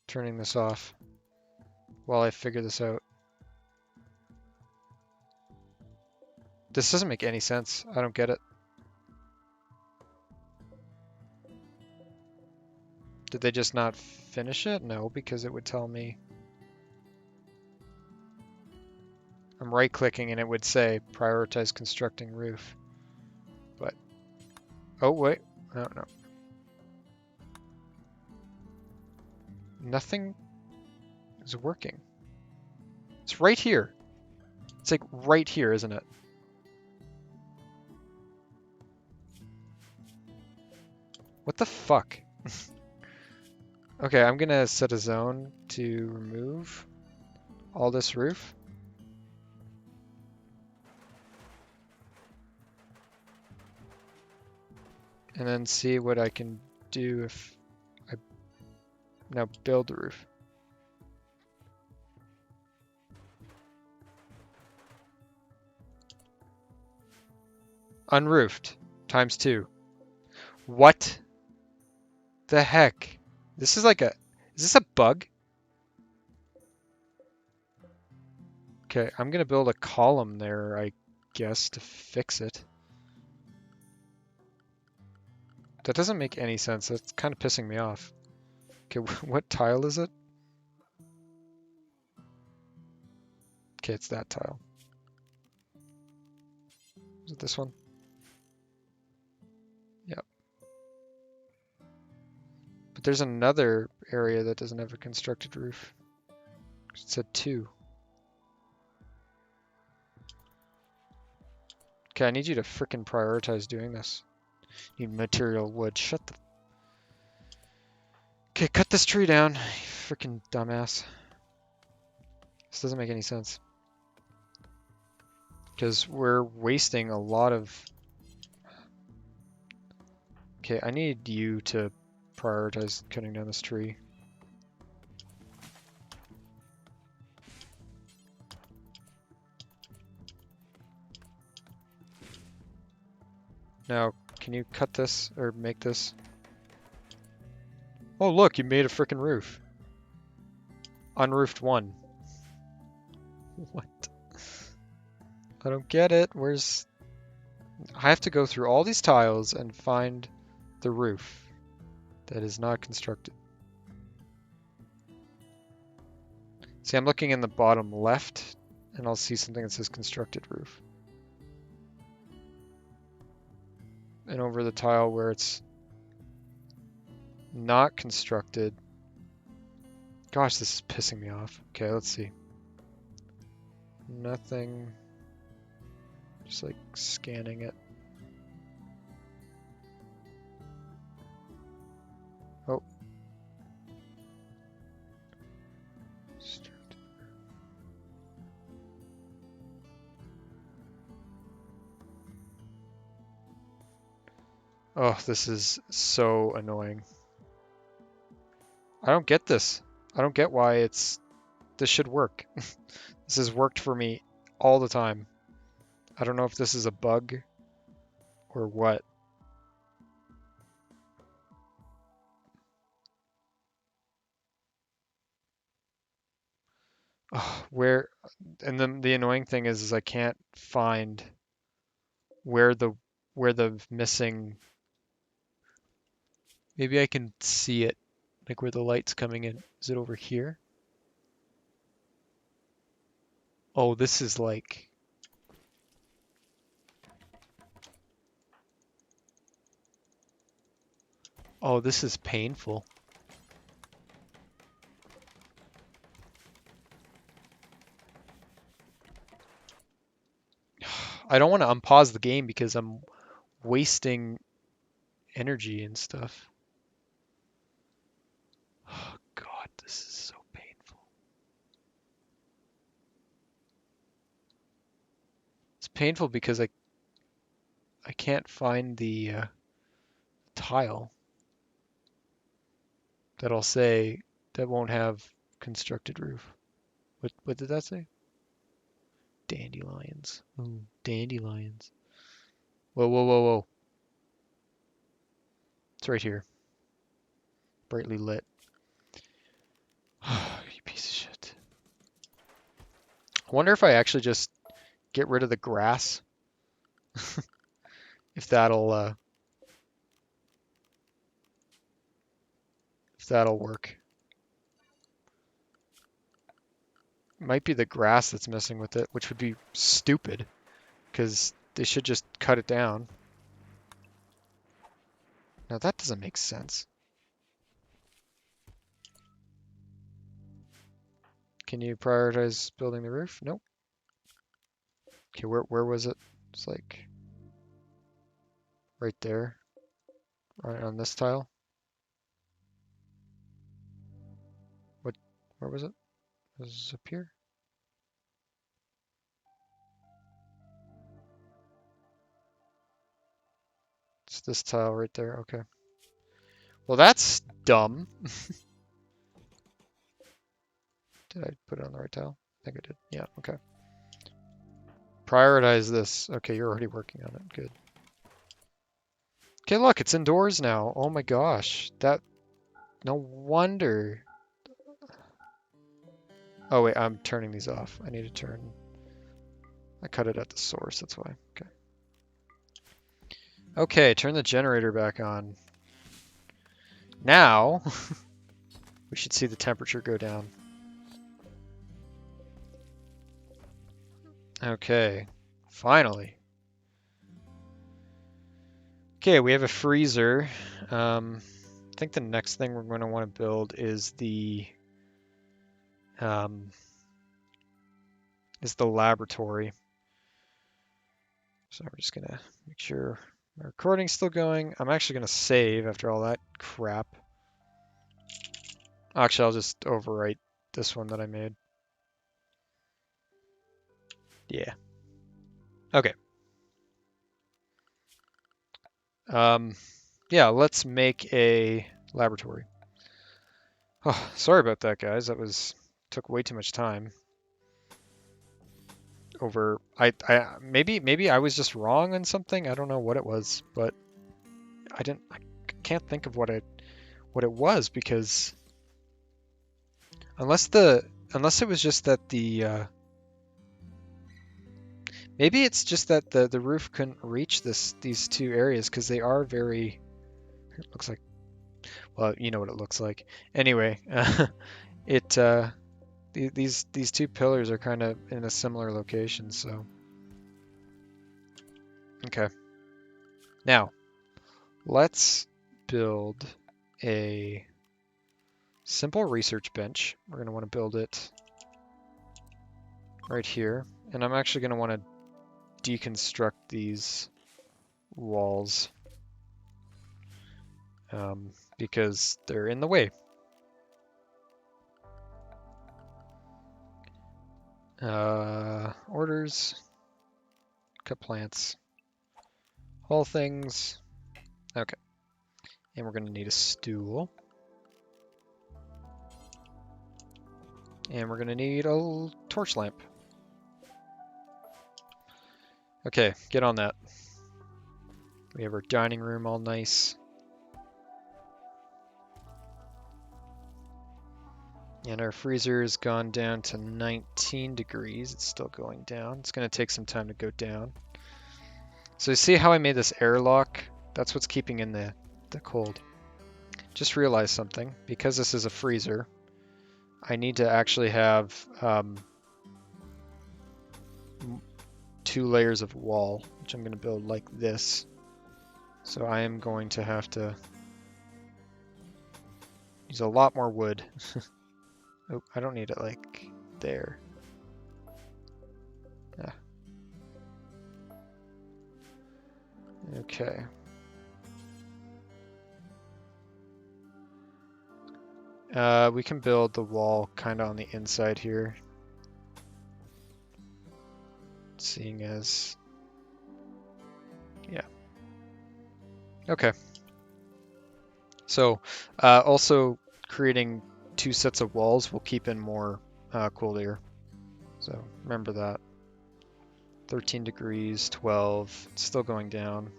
turning this off while I figure this out. This doesn't make any sense. I don't get it. Did they just not finish it? No, because it would tell me. I'm right-clicking and it would say prioritize constructing roof. But, oh wait, no. Nothing is working. It's right here. It's like right here, isn't it? What the fuck? Okay, I'm gonna set a zone to remove all this roof. And then see what I can do if I now build the roof. Unroofed, ×2. What the heck? This is like is this a bug? Okay, I'm gonna build a column there, I guess, to fix it. That doesn't make any sense. That's kind of pissing me off. Okay, what tile is it? Okay, it's that tile. Is it this one? Yep. But there's another area that doesn't have a constructed roof. It said 2. Okay, I need you to frickin' prioritize doing this. Need material wood. Shut the... Okay, cut this tree down. You frickin' dumbass. This doesn't make any sense. Because we're wasting a lot of... Okay, I need you to prioritize cutting down this tree. Now, can you cut this or make this? Oh, look, you made a frickin' roof. Unroofed 1. What? I don't get it. Where's... I have to go through all these tiles and find the roof that is not constructed. See, I'm looking in the bottom left, and I'll see something that says constructed roof. And over the tile where it's not constructed. Gosh, this is pissing me off. Okay, let's see. Nothing. Just like scanning it. Oh. Oh, this is so annoying. I don't get this. I don't get why this should work. This has worked for me all the time. I don't know if this is a bug or what. Oh, and then the annoying thing is I can't find where the missing. Maybe I can see it, like where the light's coming in. Is it over here? Oh, this is like... Oh, this is painful. I don't want to unpause the game because I'm wasting energy and stuff. Oh God, this is so painful. It's painful because I can't find the tile that'll say that won't have constructed roof. What did that say? Dandelions. Ooh, dandelions. Whoa, whoa, whoa, whoa. It's right here. Brightly lit. You piece of shit. I wonder if I actually just get rid of the grass. If that'll work. Might be the grass that's messing with it, which would be stupid, because they should just cut it down. Now that doesn't make sense. Can you prioritize building the roof? Nope. Okay, where was it? It's like right there, right on this tile. What? Where was it? Was it up here? It's this tile right there. Okay. Well, that's dumb. Did I put it on the right tile? I think I did. Yeah. Okay. Prioritize this. Okay, you're already working on it. Good. Okay, look, it's indoors now. Oh my gosh. No wonder. Oh wait, I'm turning these off. I need to turn. I cut it at the source, that's why. Okay. Okay, turn the generator back on. Now, we should see the temperature go down. Okay, finally. Okay, we have a freezer. I think the next thing we're going to want to build is the laboratory. So we're just gonna make sure my recording's still going. I'm actually gonna save after all that crap. Actually, I'll just overwrite this one that I made. Yeah. Okay. Yeah, let's make a laboratory. Oh, sorry about that, guys. Took way too much time. Over, maybe I was just wrong on something. I don't know what it was, but I can't think of what it was, because unless it was just that maybe it's just that the roof couldn't reach these two areas, because they are very, it looks like, well, you know what it looks like. Anyway, it these two pillars are kind of in a similar location, so okay. Now, let's build a simple research bench. We're going to want to build it right here, and I'm actually going to want to deconstruct these walls because they're in the way. Orders, cut plants, all things. Okay, and we're going to need a stool. And we're going to need a torch lamp. Okay, get on that. We have our dining room all nice. And our freezer has gone down to 19 degrees. It's still going down. It's going to take some time to go down. So you see how I made this airlock? That's what's keeping in the cold. Just realized something. Because this is a freezer, I need to actually have 2 layers of wall, which I'm going to build like this. So I am going to have to use a lot more wood. Oh, I don't need it like there. Yeah. Okay. We can build the wall kind of on the inside here, seeing as, yeah. Okay. So also creating 2 sets of walls will keep in more cold air. So remember that. 13 degrees, 12, it's still going down.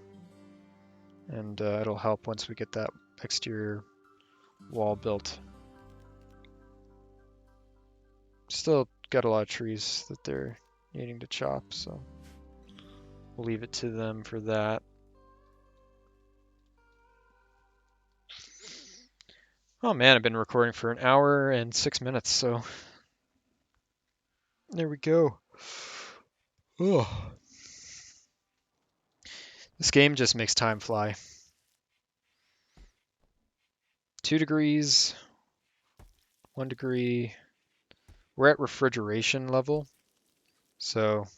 And it'll help once we get that exterior wall built. Still got a lot of trees that they're needing to chop, so we'll leave it to them for that. Oh man, I've been recording for an hour and 6 minutes, so there we go. Oh, this game just makes time fly. 2 degrees, 1 degree. We're at refrigeration level, so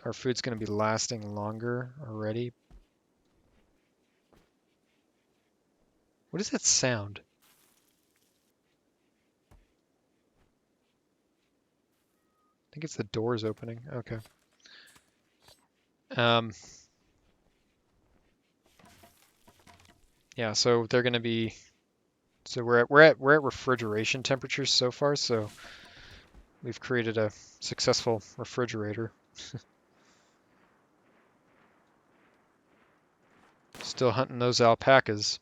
our food's going to be lasting longer already. What is that sound? I think it's the doors opening. Okay. Yeah, so they're going to be. So we're at refrigeration temperatures so far. So we've created a successful refrigerator. Still hunting those alpacas.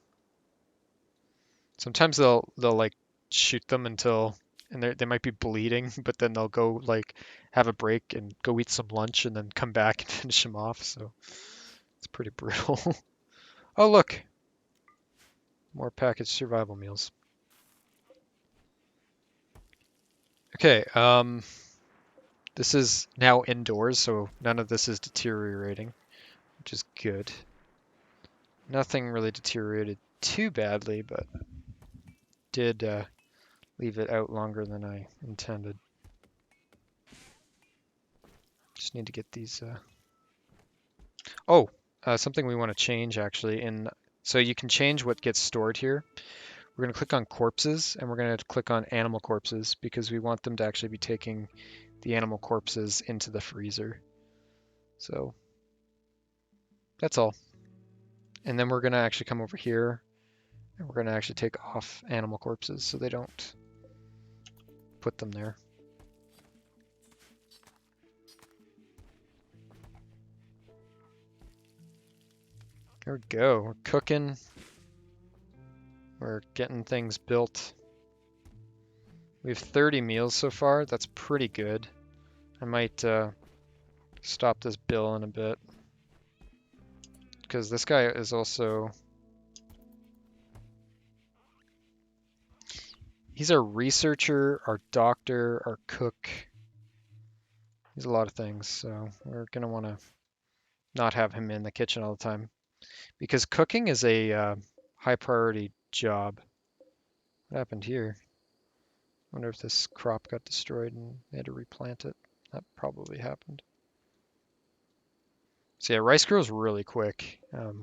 Sometimes they'll like shoot them until and they might be bleeding, but then they'll go like have a break and go eat some lunch and then come back and finish them off. So it's pretty brutal. Oh look, more packaged survival meals. Okay, this is now indoors, so none of this is deteriorating, which is good. Nothing really deteriorated too badly, but did leave it out longer than I intended. Just need to get these. Something we want to change actually. So you can change what gets stored here. We're going to click on corpses, and we're going to click on animal corpses because we want them to actually be taking the animal corpses into the freezer. So that's all. And then we're going to actually come over here, and we're going to actually take off animal corpses so they don't put them there. There we go. We're cooking. We're getting things built. We have 30 meals so far. That's pretty good. I might stop this bill in a bit. Because this guy is also... He's our researcher, our doctor, our cook. He's a lot of things, so we're going to want to not have him in the kitchen all the time. Because cooking is a high priority job. What happened here? I wonder if this crop got destroyed and they had to replant it. That probably happened. So yeah, rice grows really quick.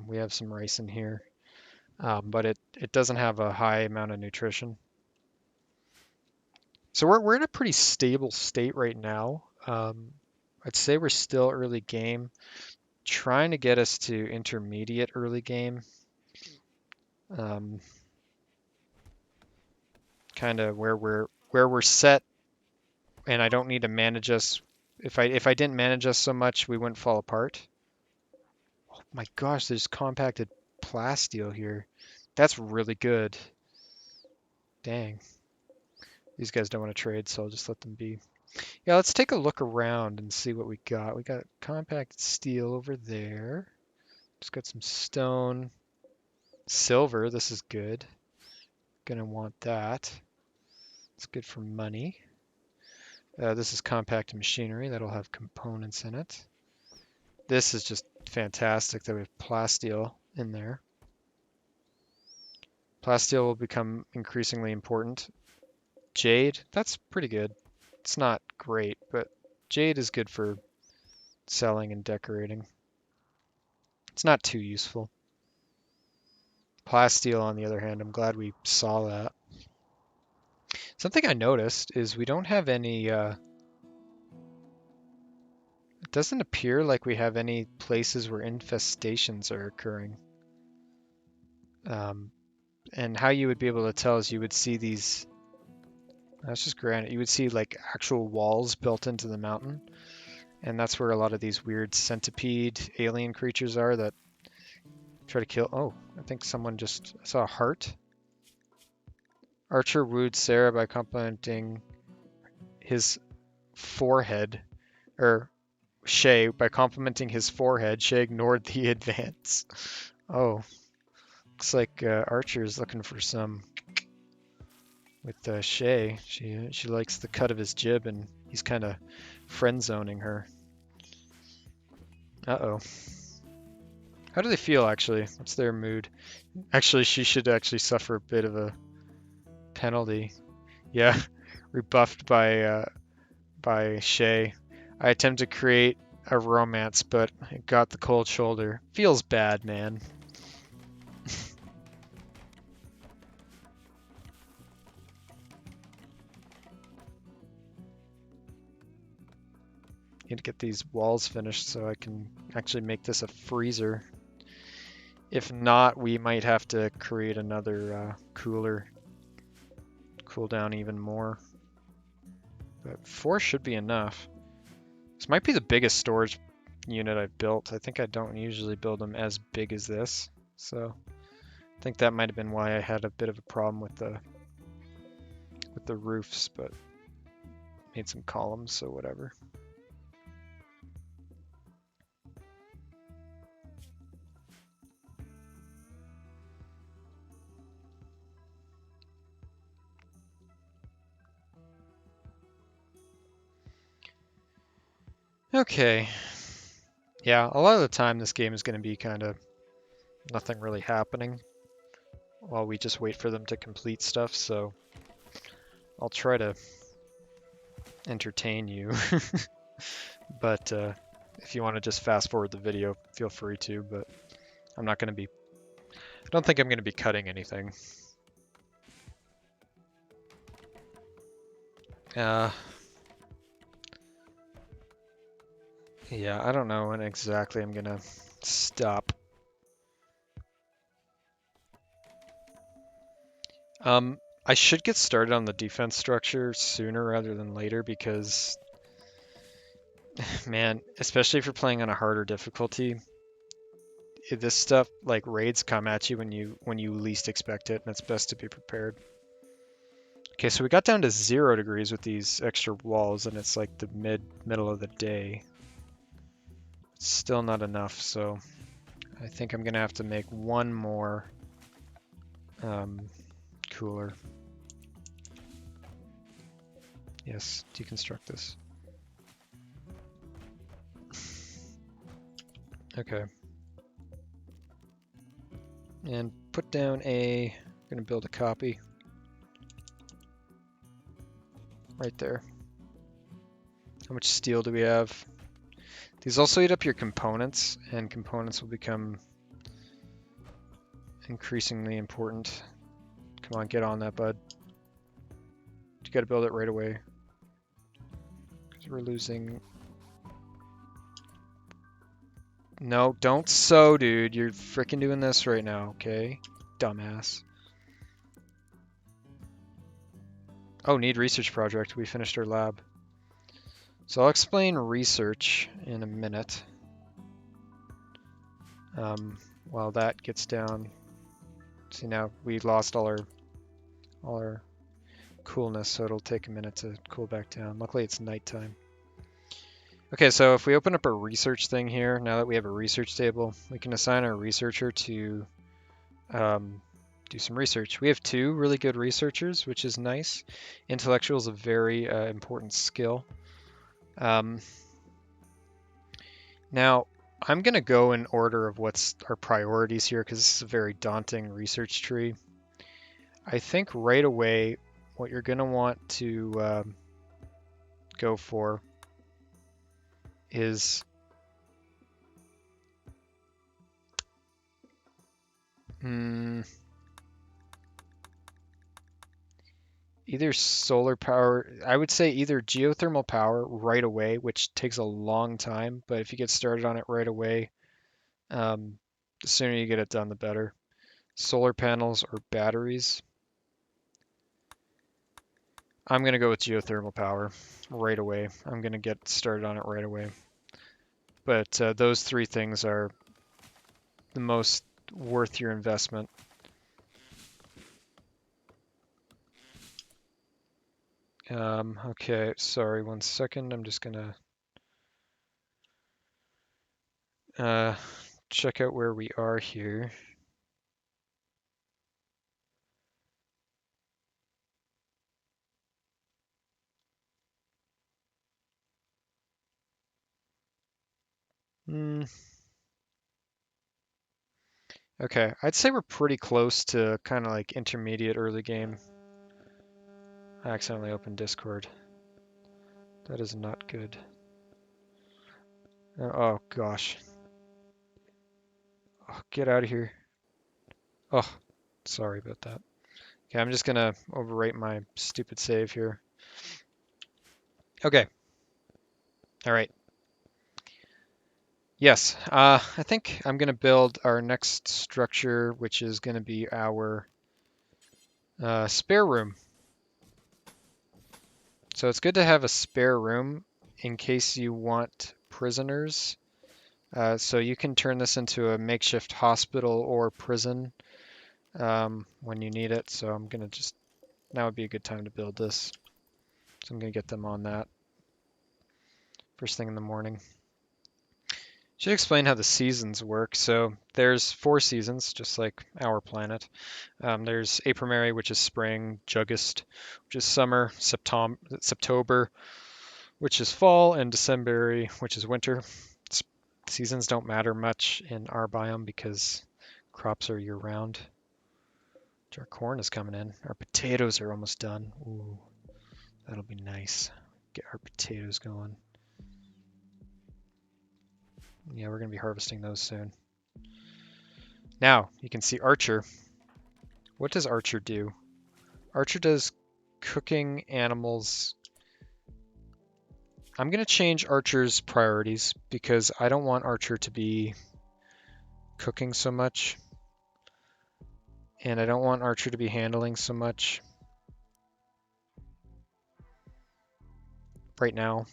We have some rice in here, but it doesn't have a high amount of nutrition. So we're in a pretty stable state right now. I'd say we're still early game, trying to get us to intermediate early game. Kind of where we're set, and I don't need to manage us. If I didn't manage us so much, we wouldn't fall apart. Oh my gosh, there's compacted plasteel here. That's really good. Dang. These guys don't want to trade, so I'll just let them be. Yeah, let's take a look around and see what we got. We got compacted steel over there. Just got some stone. Silver, this is good. Gonna want that. It's good for money. This is compacted machinery. That'll have components in it. This is just fantastic that we have plasteel in there. Plasteel will become increasingly important. Jade, that's pretty good. It's not great, but jade is good for selling and decorating. It's not too useful. Plasteel, on the other hand, I'm glad we saw that. Something I noticed is we don't have any, it doesn't appear like we have any places where infestations are occurring. Um, and how you would be able to tell is you would see these, that's just granite, you would see like actual walls built into the mountain. And that's where a lot of these weird centipede alien creatures are that try to kill. Oh, I think someone just I saw a heart. Archer wooed Sarah by complimenting his forehead, or Shay by complimenting his forehead. Shay ignored the advance. Oh, looks like Archer is looking for some with Shay. She likes the cut of his jib, and he's kind of friend zoning her. Uh-oh. How do they feel actually? What's their mood? Actually, she should actually suffer a bit of a penalty. Yeah, rebuffed by Shay. I attempted to create a romance, but it got the cold shoulder. Feels bad, man. Need to get these walls finished so I can actually make this a freezer. If not, we might have to create another cooler. Cool down even more. But 4 should be enough. This might be the biggest storage unit I've built. I think I don't usually build them as big as this. So I think that might have been why I had a bit of a problem with the roofs, but made some columns, so whatever. Okay. Yeah, a lot of the time this game is going to be kind of nothing really happening while we just wait for them to complete stuff, so I'll try to entertain you. But if you want to just fast forward the video, feel free to, but I'm not going to be, I don't think I'm going to be cutting anything. Yeah, I don't know when exactly I'm gonna stop. I should get started on the defense structure sooner rather than later because, man, especially if you're playing on a harder difficulty, this stuff like raids come at you when you least expect it, and it's best to be prepared. Okay, so we got down to 0 degrees with these extra walls, and it's like the middle of the day. It's still not enough, so I think I'm gonna have to make one more cooler. Yes, deconstruct this. Okay. And put down I'm gonna build a copy. Right there. How much steel do we have? These also eat up your components, and components will become increasingly important. Come on, get on that, bud. You gotta build it right away. Because we're losing... No, don't sew, dude. You're freaking doing this right now, okay? Dumbass. Oh, need research project. We finished our lab. So I'll explain research in a minute. While that gets down. See, now we lost all our coolness, so it'll take a minute to cool back down. Luckily, it's nighttime. Okay, so if we open up our research thing here, now that we have a research table, we can assign our researcher to do some research. We have 2 really good researchers, which is nice. Intellectual is a very important skill. Now, I'm going to go in order of what's our priorities here, because this is a very daunting research tree. I think right away, what you're going to want to go for is Either solar power, I would say either geothermal power right away, which takes a long time, but if you get started on it right away, um, the sooner you get it done, the better. Solar panels or batteries. I'm gonna go with geothermal power right away. I'm gonna get started on it right away. But those three things are the most worth your investment. Okay, sorry, 1 second. I'm just gonna uh, check out where we are here. Hmm. Okay, I'd say we're pretty close to kind of like intermediate early game. I accidentally opened Discord. That is not good. Oh gosh. Oh, get out of here. Oh, sorry about that. Okay, I'm just gonna overwrite my stupid save here. Okay, all right. Yes, I think I'm gonna build our next structure, which is gonna be our spare room. So it's good to have a spare room in case you want prisoners. So you can turn this into a makeshift hospital or prison when you need it. So I'm gonna just, now would be a good time to build this. So I'm gonna get them on that first thing in the morning. Should explain how the seasons work. So there's 4 seasons, just like our planet. There's April, which is spring, Juggist, which is summer, September, which is fall, and December, which is winter. Seasons don't matter much in our biome because crops are year-round. Our corn is coming in. Our potatoes are almost done. Ooh, that'll be nice. Get our potatoes going. Yeah, we're going to be harvesting those soon. Now, you can see Archer. What does Archer do? Archer does cooking animals. I'm going to change Archer's priorities because I don't want Archer to be cooking so much. And I don't want Archer to be handling so much right now.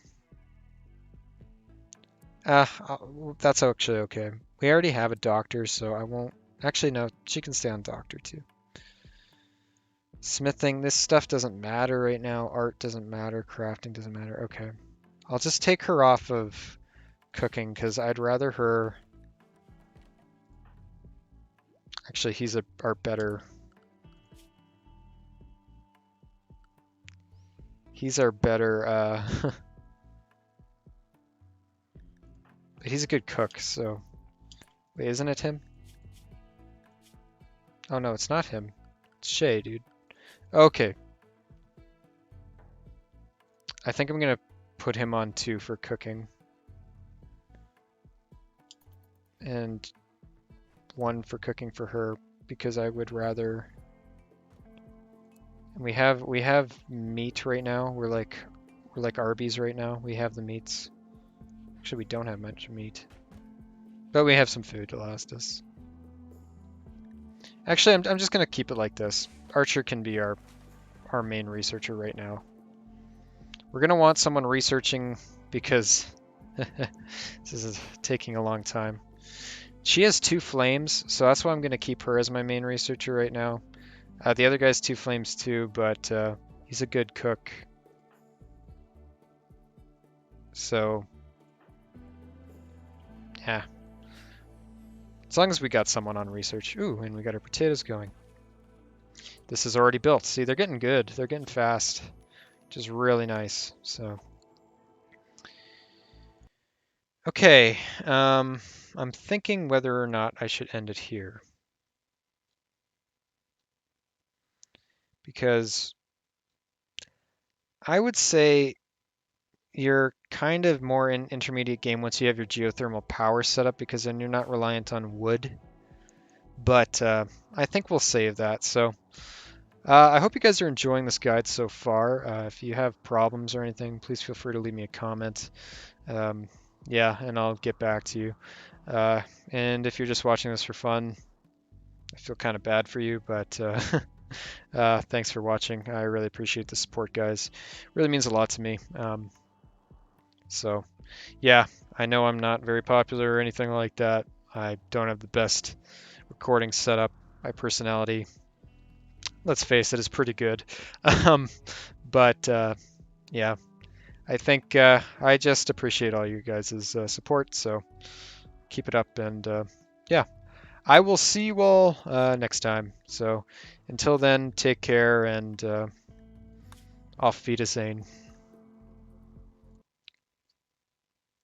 That's actually okay. We already have a doctor, so I won't. Actually, no, she can stay on doctor too. Smithing, this stuff doesn't matter right now. Art doesn't matter. Crafting doesn't matter. Okay. I'll just take her off of cooking because I'd rather her. Actually, he's our better. He's our better. He's a good cook, so. Wait, isn't it him? Oh no, it's not him. It's Shay, dude. Okay. I think I'm gonna put him on 2 for cooking. And 1 for cooking for her because I would rather. We have meat right now. We're like Arby's right now. We have the meats. Actually, we don't have much meat, but we have some food to last us. Actually, I'm just gonna keep it like this. Archer can be our main researcher right now. We're gonna want someone researching because this is taking a long time. She has 2 flames, so that's why I'm gonna keep her as my main researcher right now. The other guy's 2 flames too, but he's a good cook. So, yeah. As long as we got someone on research. Ooh, and we got our potatoes going. This is already built. See, they're getting good. They're getting fast, which is really nice. So, okay. I'm thinking whether or not I should end it here. Because I would say you're kind of more in intermediate game once you have your geothermal power set up because then you're not reliant on wood. But I think we'll save that. So I hope you guys are enjoying this guide so far. If you have problems or anything, please feel free to leave me a comment. Um, yeah, and I'll get back to you. Uh, and if you're just watching this for fun, I feel kind of bad for you, but thanks for watching. I really appreciate the support, guys. Really means a lot to me. So, yeah, I know I'm not very popular or anything like that. I don't have the best recording setup. My personality, let's face it, is pretty good. Um, but yeah, I think I just appreciate all you guys' support. So keep it up, and yeah, I will see you all next time. So until then, take care and auf Wiedersehen.